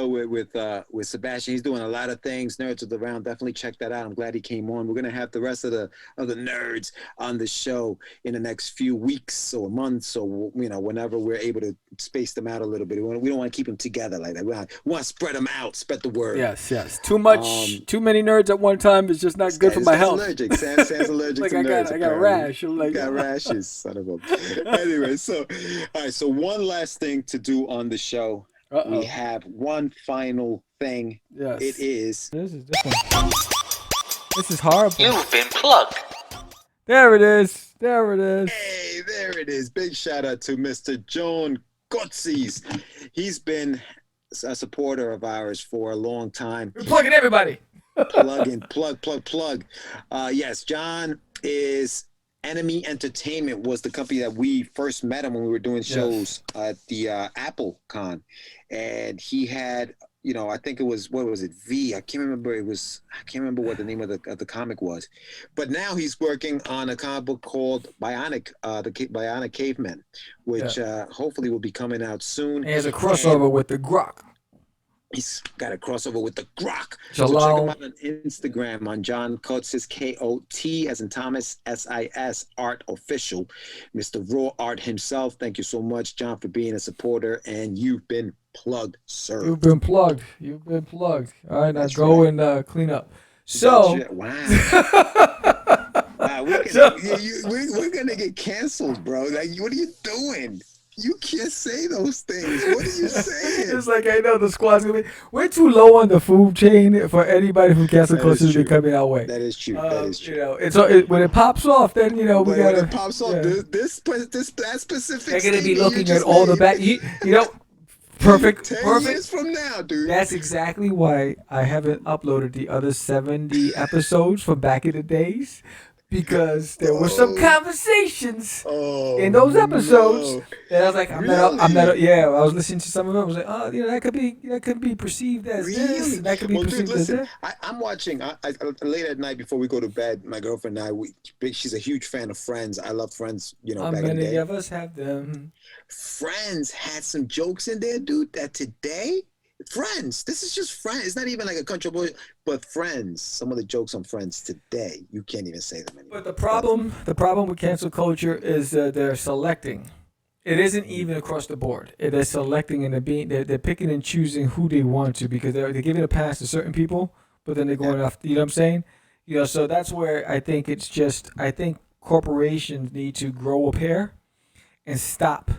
with Sebastian. He's doing a lot of things. Nerds of the Round, definitely check that out. I'm glad he came on. We're gonna have the rest of the nerds on the show in the next few weeks or months, or whenever we're able to space them out a little bit. We don't want to keep them together like that. We want to spread them out, spread the word. Yes. Too many nerds at one time is just not good for my health. Allergic. Sam's allergic like to nerds. I got a rash. I'm like, got rashes, son of a. Anyway, so all right. So one last thing to do on the show. We have one final thing. Yes. It is. This is horrible. You've been plugged. There it is. Hey, there it is. Big shout out to Mr. John Gotzies. He's been a supporter of ours for a long time. We're plugging everybody. Plug. Yes, John is Enemy Entertainment was the company that we first met him when we were doing shows at the Apple Con. And he had, I think it was, what was it? I can't remember. I can't remember what the name of the comic was. But now he's working on a comic book called Bionic, the Bionic Caveman, which hopefully will be coming out soon. He has a crossover with the Grok. He's got a crossover with the Grok. Jalal. So check him out on Instagram on John Coates, K-O-T as in Thomas, S-I-S, Art Official. Mr. Raw Art himself. Thank you so much, John, for being a supporter. And you've been plugged, sir. You've been plugged. All right, now go and clean up. So. Wow. Wow, we're gonna get canceled, bro. Like, what are you doing? You can't say those things. What are you saying? It's like, I know the squad's gonna be. We're too low on the food chain for anybody from Castle Culture to be coming our way. That is true. That is true. When it pops off, then we gotta. When it pops off, that specific. They're gonna be looking at all the back. Perfect. 10 years from now, dude. That's exactly why I haven't uploaded the other 70 episodes from back in the days. Because there were some conversations in those episodes, and I was like, I'm not. Yeah, I was listening to some of it. I was like, that could be perceived as this. And that could be perceived as that. I'm watching. Late at night before we go to bed, my girlfriend and I. She's a huge fan of Friends. I love Friends. Back in the day. Many of us have them. Friends had some jokes in there, dude. That today. Friends. This is just Friends. It's not even like a country boy, but Friends. Some of the jokes on Friends today, you can't even say them anymore. But the problem with cancel culture is they're selecting. It isn't even across the board. They're selecting and they're picking and choosing who they want to, because they're giving a pass to certain people, but then they're going off. You know what I'm saying? So that's where I think I think corporations need to grow a pair and stop.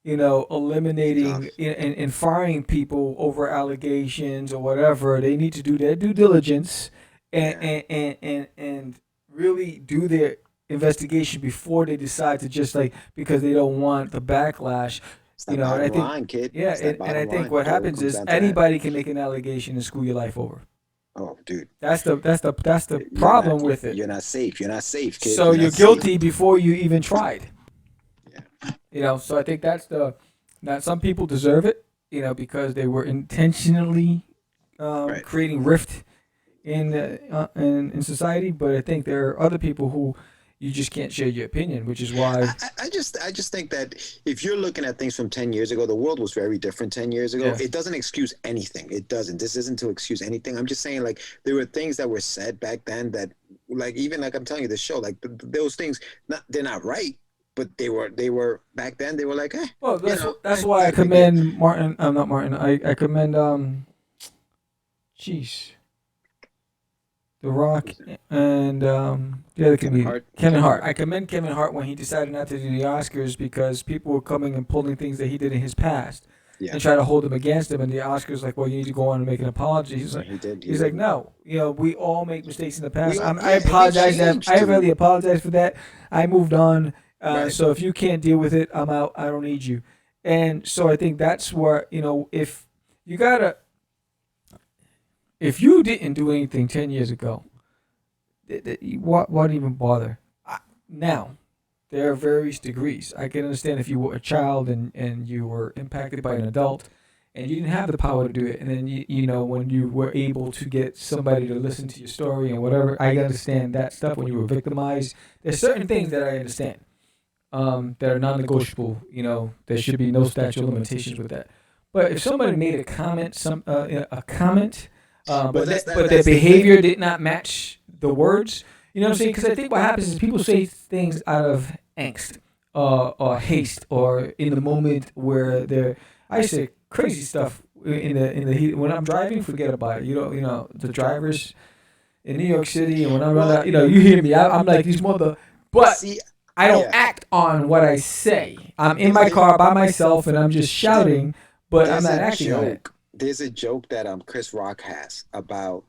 Eliminating and firing people over allegations or whatever. They need to do their due diligence and really do their investigation before they decide to just because they don't want the backlash. And I think, kid. Yeah, and I think what happens is anybody can make an allegation and screw your life over. Oh, dude. That's the problem with it. You're not safe. You're not safe, kid. So you're guilty before you even tried. Yeah. You know, so I think that's that some people deserve it, you know, because they were intentionally creating rift in society. But I think there are other people who you just can't share your opinion, which is why I just think that if you're looking at things from 10 years ago, the world was very different 10 years ago. Yeah. It doesn't excuse anything. It doesn't. This isn't to excuse anything. I'm just saying, like, there were things that were said back then that, like, even like I'm telling you, the show, like those things, they're not right, but they were back then. They were like, eh. Well, that's why I commend Martin. I'm not Martin. I commend The Rock and the other comedian, Kevin Hart. I commend Kevin Hart when he decided not to do the Oscars because people were coming and pulling things that he did in his past and try to hold him against him. And the Oscars like, well, you need to go on and make an apology. He's like, he's like, no, you know, we all make mistakes in the past. I apologize. I really apologize for that. I moved on. So if you can't deal with it, I'm out. I don't need you. And so I think that's where, you know, if you didn't do anything 10 years ago, what even bother? Now, there are various degrees. I can understand if you were a child and you were impacted by an adult and you didn't have the power to do it. And then, you know, when you were able to get somebody to listen to your story and whatever, I understand that stuff when you were victimized. There's certain things that I understand that are non-negotiable. You know, there should be no statute of limitations with that. But if somebody made a comment, but their behavior did not match the words. You know what I'm saying? Because I think what happens is people say things out of angst or haste or in the moment where I say crazy stuff in the heat. When I'm driving, forget about it. You know the drivers in New York City, and when I'm running out, you know, you hear me. I'm like these mother. But I don't act on what I say. I'm in my car by myself and I'm just shouting, but I'm not acting on it. There's a joke that Chris Rock has about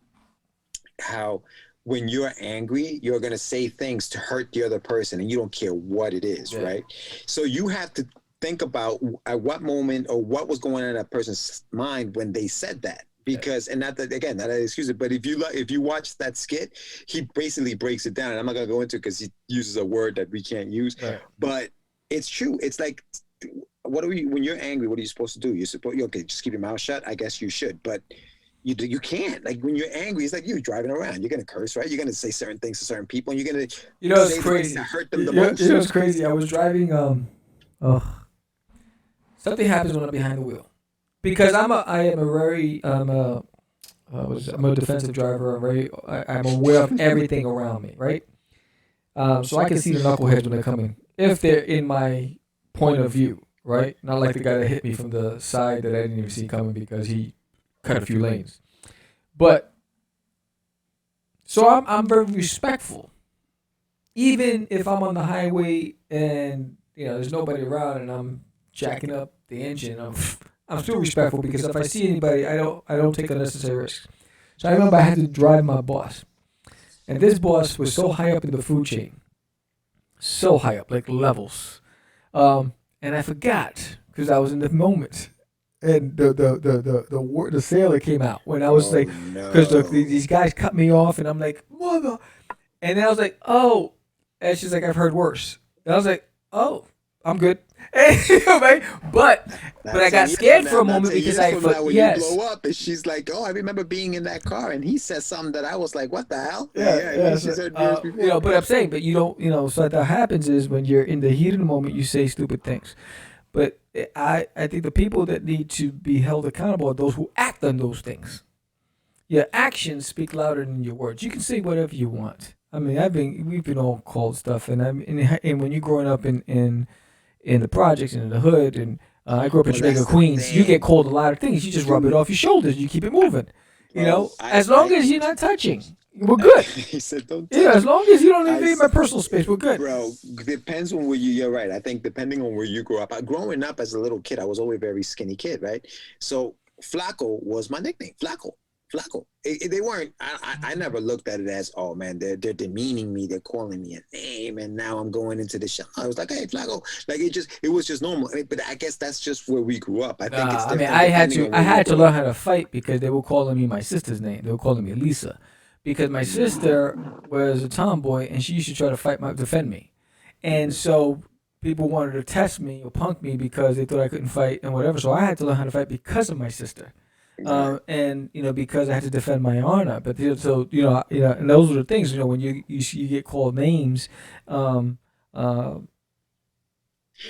how when you're angry, you're going to say things to hurt the other person and you don't care what it is, right? So you have to think about at what moment or what was going on in that person's mind when they said that. Because, and not that, again, not that excuse it, but if you watch that skit, he basically breaks it down. And I'm not going to go into it because he uses a word that we can't use, but it's true. It's like, when you're angry, what are you supposed to do? You're supposed, okay, just keep your mouth shut. I guess you should, but you can't. Like when you're angry, it's like you're driving around. You're gonna curse, right? You're gonna say certain things to certain people, and you're gonna, you know, it's crazy. Hurt them the most. You know, it's crazy. I was driving. Something happens when I'm behind the wheel, because I'm a defensive driver. I'm aware of everything around me, right? So I can see the knuckleheads when they're coming, if they're in my point of view. Right? Not like the guy that hit me from the side that I didn't even see coming because he cut a few lanes. But so I'm very respectful. Even if I'm on the highway and, you know, there's nobody around and I'm jacking up the engine, I'm still respectful because if I see anybody, I don't take unnecessary risks. So I remember I had to drive my boss. And this boss was so high up in the food chain. So high up, like levels. And I forgot because I was in the moment, and the sailor came out when I was because these guys cut me off, and I'm like, mother, and then I was like, oh, and she's like, I've heard worse, and I was like, oh, I'm good, but I got scared for a moment because I thought, yes. You blow up, and she's like, oh, I remember being in that car, and he said something that I was like, what the hell? You know, but I'm saying, but you don't, you know, so what that happens is when you're in the heat of the moment, you say stupid things. But I think the people that need to be held accountable are those who act on those things. Your actions speak louder than your words. You can say whatever you want. I mean, we've been all called stuff, and when you're growing up in the projects and in the hood, and I grew up in Jamaica, Queens, you get called a lot of things. You just rub it off your shoulders. You keep it moving. You know, as long as you're not touching, we're good. He said, "Don't touch." Yeah, as long as you don't invade my personal space, we're good. Bro, depends on where you're right. I think depending on where you grew up. Growing up as a little kid, I was always a very skinny kid, right? So Flaco was my nickname, Flaco. Flaco. They weren't. I never looked at it as, oh man, they're demeaning me. They're calling me a name, and now I'm going into the show. I was like, hey, Flaco. Like it was just normal. But I guess that's just where we grew up. I think it's different. I had to learn how to fight because they were calling me my sister's name. They were calling me Lisa, because my sister was a tomboy and she used to try to defend me, and so people wanted to test me or punk me because they thought I couldn't fight and whatever. So I had to learn how to fight because of my sister. And because I had to defend my honor, but so and those were the things. When you get called names,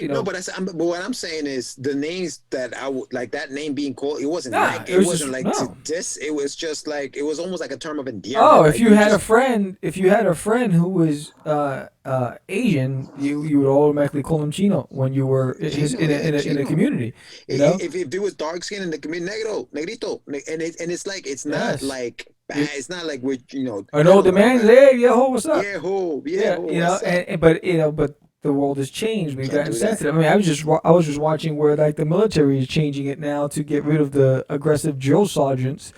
No, but but what I'm saying is the names that I would like, that name being called, it wasn't it wasn't it was just like, it was almost like a term of endearment. Oh, if you had a friend who was Asian, you would automatically call him Chino when you were in a community. If there was dark skin in the community, negrito, and it's like, it's not like bad. It's not like we're I know the man. Hey, what's up? But the world has changed. We've gotten sensitive. I mean, I was just watching where like the military is changing it now to get rid of the aggressive drill sergeants,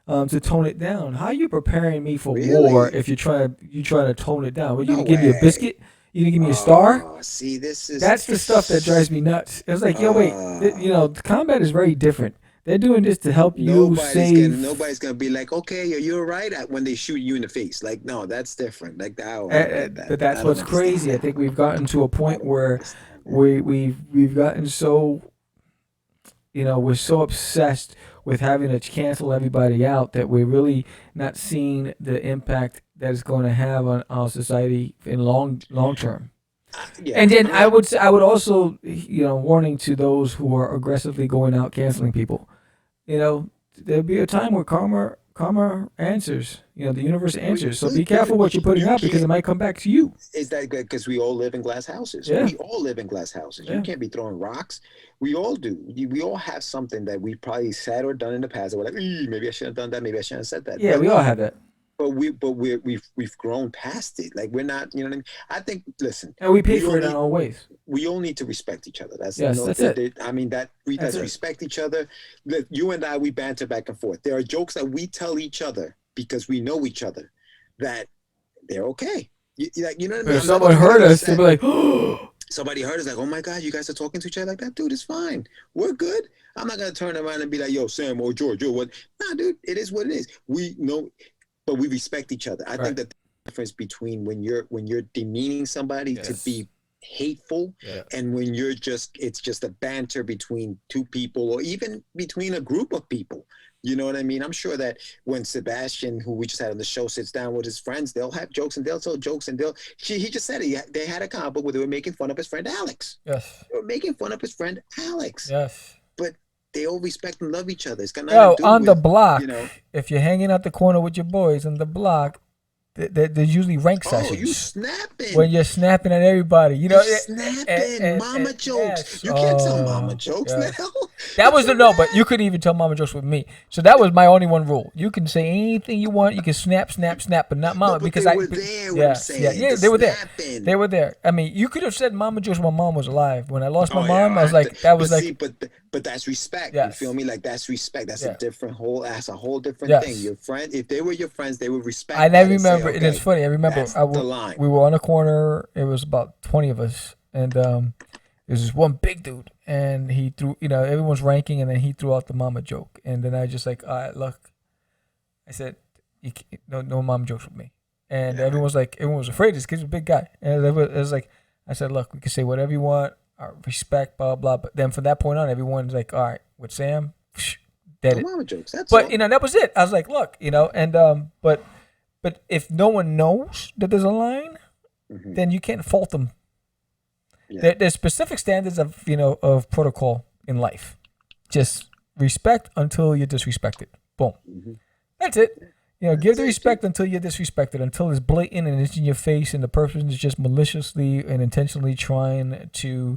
to tone it down. How are you preparing me for war if you try to tone it down? Would you give me a biscuit? You didn't give me a star? See, that's the stuff that drives me nuts. It's like, the combat is very different. They're doing this to help you save. Nobody's gonna be like, okay, you're right, when they shoot you in the face. Like, no, that's different. Like, I don't get that. But that's what's crazy. I think we've gotten to a point where we've gotten so, we're so obsessed with having to cancel everybody out that we're really not seeing the impact that it's going to have on our society in long term. And then I would also, warning to those who are aggressively going out canceling people. There'll be a time where karma answers. The universe answers. So be careful what you're putting out because it might come back to you. Is that good? Because we all live in glass houses. Yeah. We all live in glass houses. Yeah. You can't be throwing rocks. We all do. We all have something that we probably said or done in the past that we're like, maybe I shouldn't have done that. Maybe I shouldn't have said that. Yeah, we all have that. But we've grown past it. Like, we're not, what I mean? I think, listen. And we pay for it in all ways. We all need to respect each other. That's it. I mean, let's respect each other. You and I, we banter back and forth. There are jokes that we tell each other because we know each other that they're okay. You know what I mean? If someone hurt us, they'll be like, oh. Somebody hurt us, like, oh my God, you guys are talking to each other like that? Dude, it's fine. We're good. I'm not going to turn around and be like, yo, Sam or George, or what? Nah, dude, it is what it is. We know. But we respect each other. I think that the difference between when you're demeaning somebody to be hateful and when it's just a banter between two people or even between a group of people. You know what I mean? I'm sure that when Sebastian, who we just had on the show, sits down with his friends, they'll have jokes and they'll tell jokes and he just said it. They had a combo where they were making fun of his friend Alex. Yes. They were making fun of his friend Alex. Yes. But they all respect and love each other. It's got nothing to do with, the block, if you're hanging out the corner with your boys on the block, there's usually rank sessions. Oh, you snapping. When you're snapping at everybody. You're snapping. Mama jokes. You can't tell mama jokes now. That was but you couldn't even tell mama jokes with me. So that was my only one rule. You can say anything you want. You can snap, but not mama. Because they were there. They were there. They were there. I mean, you could have said mama jokes when mom was alive. When I lost my mom, I was like, that was like. But that's respect. Yes. You feel me? Like, that's respect. That's a whole different thing. Your friend, if they were your friends, they would respect. I remember, and it's funny. I remember we were on a corner. It was about 20 of us, and there was this one big dude, and he threw. Everyone's ranking, and then he threw out the mama joke, and then I just like, all right, look. I said, no mama jokes with me, and everyone was afraid. This kid's a big guy, and it was like, I said, look, we can say whatever you want. Respect, blah blah. But then from that point on, everyone's like, all right, with Sam, dead it. Mama jokes. That's but all. That was it. I was like, look, and but if no one knows that there's a line, then you can't fault them. Yeah. There's specific standards of of protocol in life. Just respect until you're disrespected. Boom. That's it. Give the respect until you're disrespected, until it's blatant and it's in your face and the person is just maliciously and intentionally trying to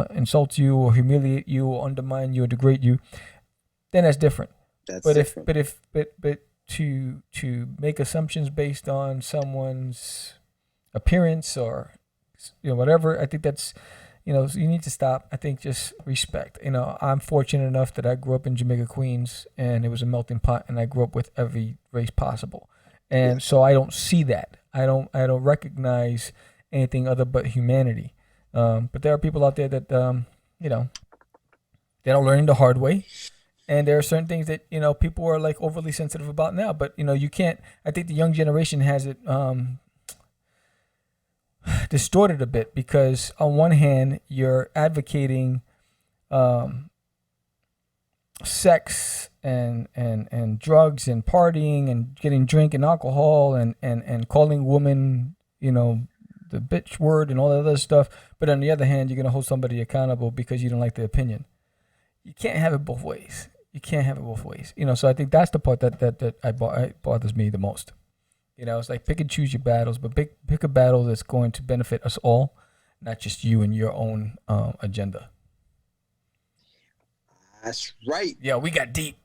insult you or humiliate you or undermine you or degrade you. Then that's different. But to make assumptions based on someone's appearance or whatever, I think that's So you need to stop. I think just respect. I'm fortunate enough that I grew up in Jamaica, Queens, and it was a melting pot, and I grew up with every race possible. And so I don't see that. I don't recognize anything other but humanity. But there are people out there that, they're learning the hard way. And there are certain things that, people are like overly sensitive about now. But, you can't, I think the young generation has it distorted a bit, because on one hand, you're advocating sex and drugs and partying and getting drink and alcohol and calling women, the bitch word and all that other stuff. But on the other hand, you're going to hold somebody accountable because you don't like their opinion. You can't have it both ways. So I think that's the part that bothers me the most. It's like pick and choose your battles, but pick a battle that's going to benefit us all, not just you and your own agenda. That's right. Yeah, we got deep.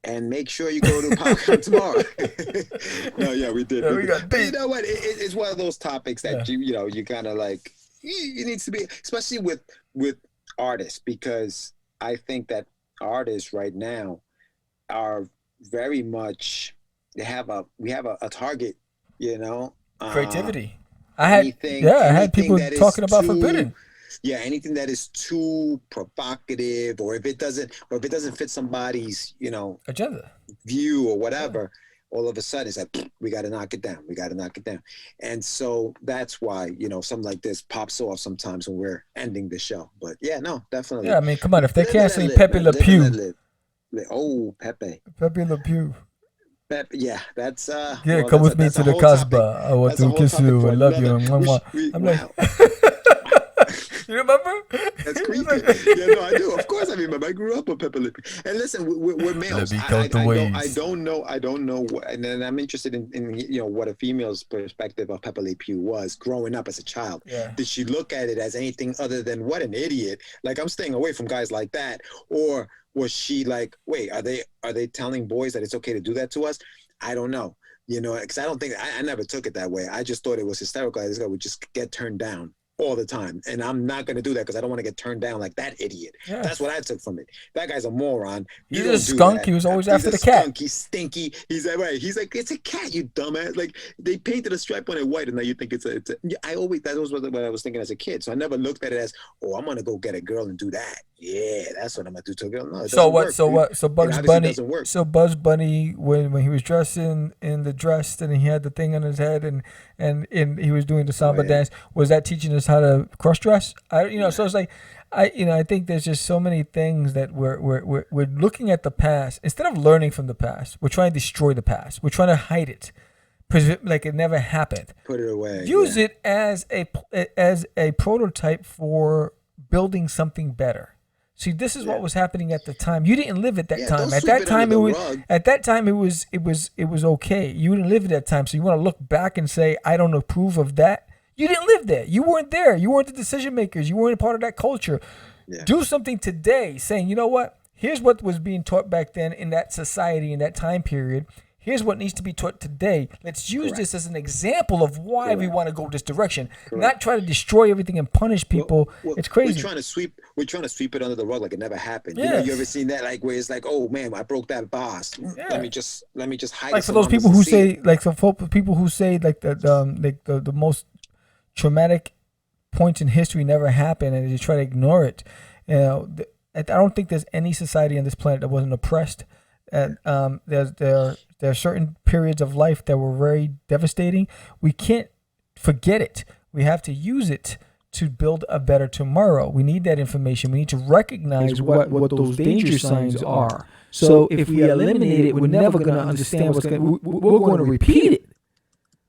And make sure you go to PopCon tomorrow. No, yeah, we did. We got deep. But you know what? It's one of those topics that you kind of like. You need to be, especially with artists, because I think that artists right now are very much we have a target, creativity. I had people talking about forbidden. Yeah, anything that is too provocative, or if it doesn't fit somebody's agenda, view or whatever, all of a sudden it's like we got to knock it down. And so that's why something like this pops off sometimes when we're ending the show. But yeah, no, definitely. Yeah, I mean, come on, if they're canceling Pepe Le Pew. Oh, Pepe Le Pew. Yeah, that's come with me to the Casbah. I want to kiss you and love you. I'm like, you remember? That's creepy. Yeah, no, I do. Of course, I remember. I grew up with Pepe Le Pew. And listen, we're males. I don't know. And then I'm interested in what a female's perspective of Pepe Le Pew was growing up as a child. Yeah. Did she look at it as anything other than what an idiot? Like, I'm staying away from guys like that, or was she like, wait, are they telling boys that it's okay to do that to us? I don't know. Because I don't think I never took it that way. I just thought it was hysterical. This guy would just get turned down all the time, and I'm not going to do that because I don't want to get turned down like that idiot. Yeah. That's what I took from it. That guy's a moron. He's a skunk. He was always after the cat. He's stinky. He's like, it's a cat, you dumbass. Like, they painted a stripe on it white, and now you think it's a. That was what I was thinking as a kid. So I never looked at it as, oh, I'm going to go get a girl and do that. Yeah, that's what I'm going to do to a girl. No, so Bugs Bunny. So Bugs Bunny, when he was dressing in the dress and he had the thing on his head and he was doing the samba dance, was that teaching us how to cross dress? So it's like, I think there's just so many things that we're looking at the past instead of learning from the past. We're trying to destroy the past. We're trying to hide it, like it never happened. Put it away. Use it as a prototype for building something better. See, this is what was happening at the time. You didn't live at that time. At that time, it was okay. You didn't live at that time, so you want to look back and say, I don't approve of that. You didn't live there. You weren't there. You weren't the decision makers. You weren't a part of that culture. Yeah. Do something today, saying, you know what? Here's what was being taught back then in that society in that time period. Here's what needs to be taught today. Let's use this as an example of why we want to go this direction. Not try to destroy everything and punish people. It's crazy. We're trying to sweep it under the rug like it never happened. Yes. You ever seen that? Like, where it's like, oh man, I broke that vase. Yeah. Let me just hide. Like, for those people who say, the most traumatic points in history never happened, and they try to ignore it. I don't think there's any society on this planet that wasn't oppressed. And there are certain periods of life that were very devastating. We can't forget it. We have to use it to build a better tomorrow. We need that information. We need to recognize what those danger signs are. So if we eliminate it, we're never going to understand what's going. We're going to repeat it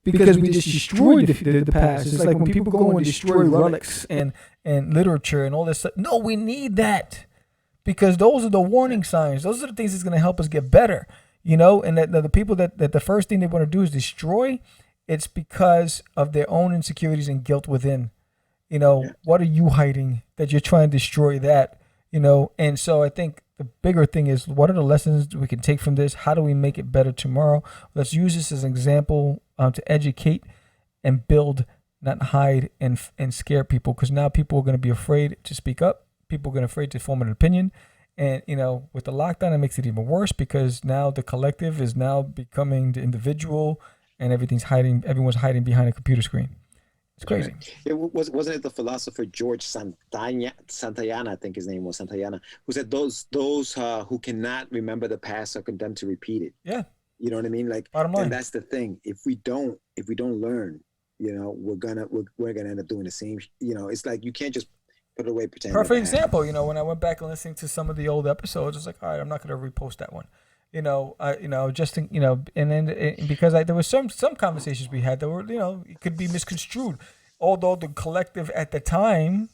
because we just destroyed the past. It's like when people go and destroy relics and literature and all this stuff. No, we need that. Because those are the warning signs. Those are the things that's going to help us get better, and that the people that the first thing they want to do is destroy, it's because of their own insecurities and guilt within. What are you hiding that you're trying to destroy that, And so I think the bigger thing is, what are the lessons we can take from this? How do we make it better tomorrow? Let's use this as an example to educate and build not hide and scare people, because now people are going to be afraid to speak up. People are going to be afraid to form an opinion. And, with the lockdown, it makes it even worse, because now the collective is now becoming the individual, and everyone's hiding behind a computer screen. It's crazy. Wasn't it the philosopher George Santayana, I think his name was Santayana, who said those who cannot remember the past are condemned to repeat it. Yeah. You know what I mean? Like, and that's the thing. If we don't learn, we're gonna end up doing the same. It's like you can't just put it away, pretend. Perfect example. When I went back and listening to some of the old episodes, it's like, all right, I'm not gonna repost that one. And then because there was some conversations we had that were, it could be misconstrued. Although the collective at the time,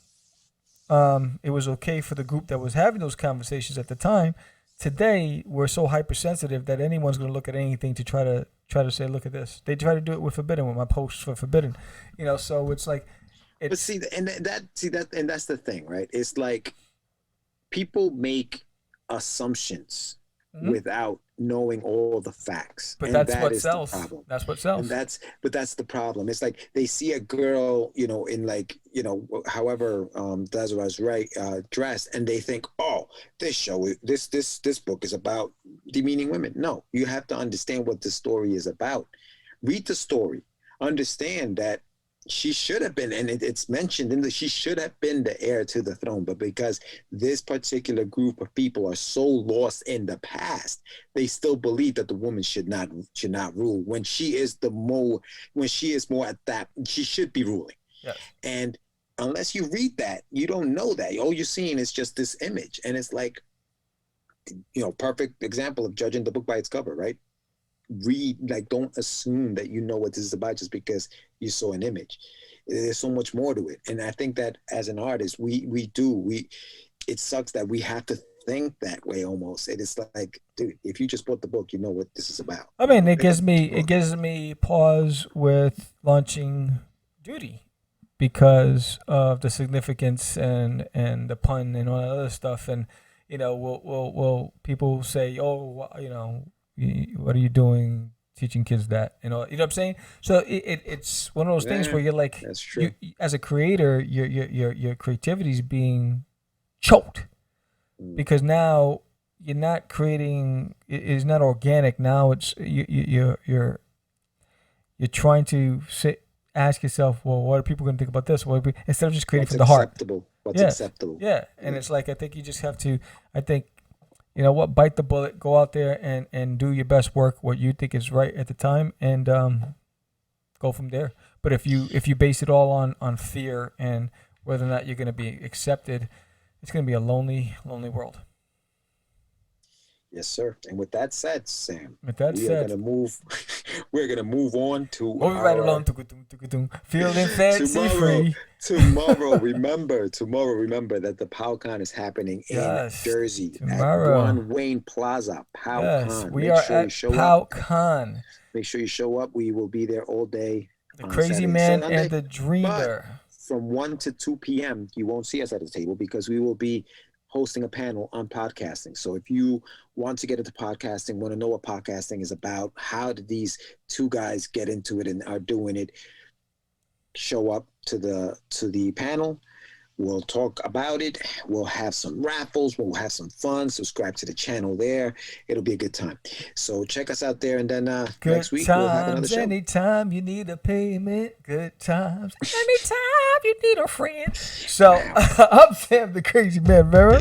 it was okay for the group that was having those conversations at the time. Today, we're so hypersensitive that anyone's going to look at anything to try to say, look at this. They try to do it with Forbidden, with my posts for Forbidden. So it's like, but that's the thing, right? It's like people make assumptions without knowing all the facts. But that's what sells. That's what sells. But that's the problem. It's like they see a girl, in like, however Desira's right, dressed, and they think, oh, this book is about demeaning women. No, you have to understand what the story is about. Read the story. Understand that she should have been, and it's mentioned in she should have been the heir to the throne, but because this particular group of people are so lost in the past, they still believe that the woman should not rule when she is more at that, she should be ruling. Yes. And unless you read that, you don't know that. All you're seeing is just this image, and it's like, perfect example of judging the book by its cover, right? Read, like, don't assume that you know what this is about just because you saw an image. There's so much more to it, and I think that as an artist, it sucks that we have to think that way almost. It is like, dude, if you just bought the book, you know what this is about. I mean, it gives me pause with launching Duty because of the significance and the pun and all that other stuff, and will people say, oh, what are you doing teaching kids that? You know what I'm saying? So it's one of those things where you're like, that's true. As a creator, your creativity is being choked because now you're not creating. It's not organic. Now it's you're trying to ask yourself, well, what are people going to think about this? Instead of just creating from the heart. What's acceptable? Yeah, and it's like I think you just have to. I think. You know what? Bite the bullet. Go out there and do your best work. What you think is right at the time, and go from there. But if you base it all on fear and whether or not you're going to be accepted, it's going to be a lonely world. Yes, sir. And with that said, Sam, we're gonna move on to right along. Feeling fancy free. Tomorrow, remember that the PowCon is happening in Jersey tomorrow. At One Wayne Plaza. PowCon. Yes, we are at PowCon. Make sure you show up. We will be there all day. The Crazy Man and the Dreamer. From 1 to 2 p.m., you won't see us at the table because we will be hosting a panel on podcasting. So if you want to get into podcasting, want to know what podcasting is about, how did these two guys get into it and are doing it, show up to the panel. We'll talk about it. We'll have some raffles. We'll have some fun. Subscribe to the channel there. It'll be a good time. So check us out there. And then next week, we'll have another show. Anytime you need a payment, good times. Anytime you need a friend. So I'm Sam the Crazy Man Vera.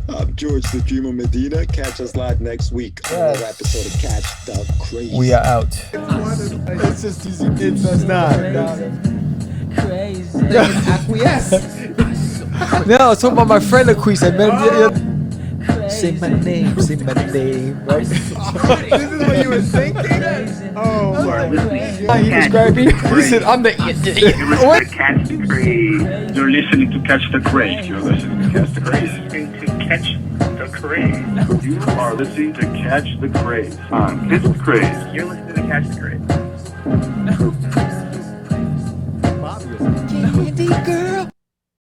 I'm George the Dreamer Medina. Catch us live next week on another episode of Catch the Crazees. We are out. It's just easy. It's not. Crazy. Acquiesce. No, I was talking about my friend Acquiesce. Say my name, right? This is what you were thinking? Oh, my. He described me. He said, I'm the... What? Catch the Craze. You're listening to Catch the Craze. You're listening to Catch the Craze. Catch the Craze. You are listening to Catch the Craze on Catch the Craze. You're listening to Catch the Craze.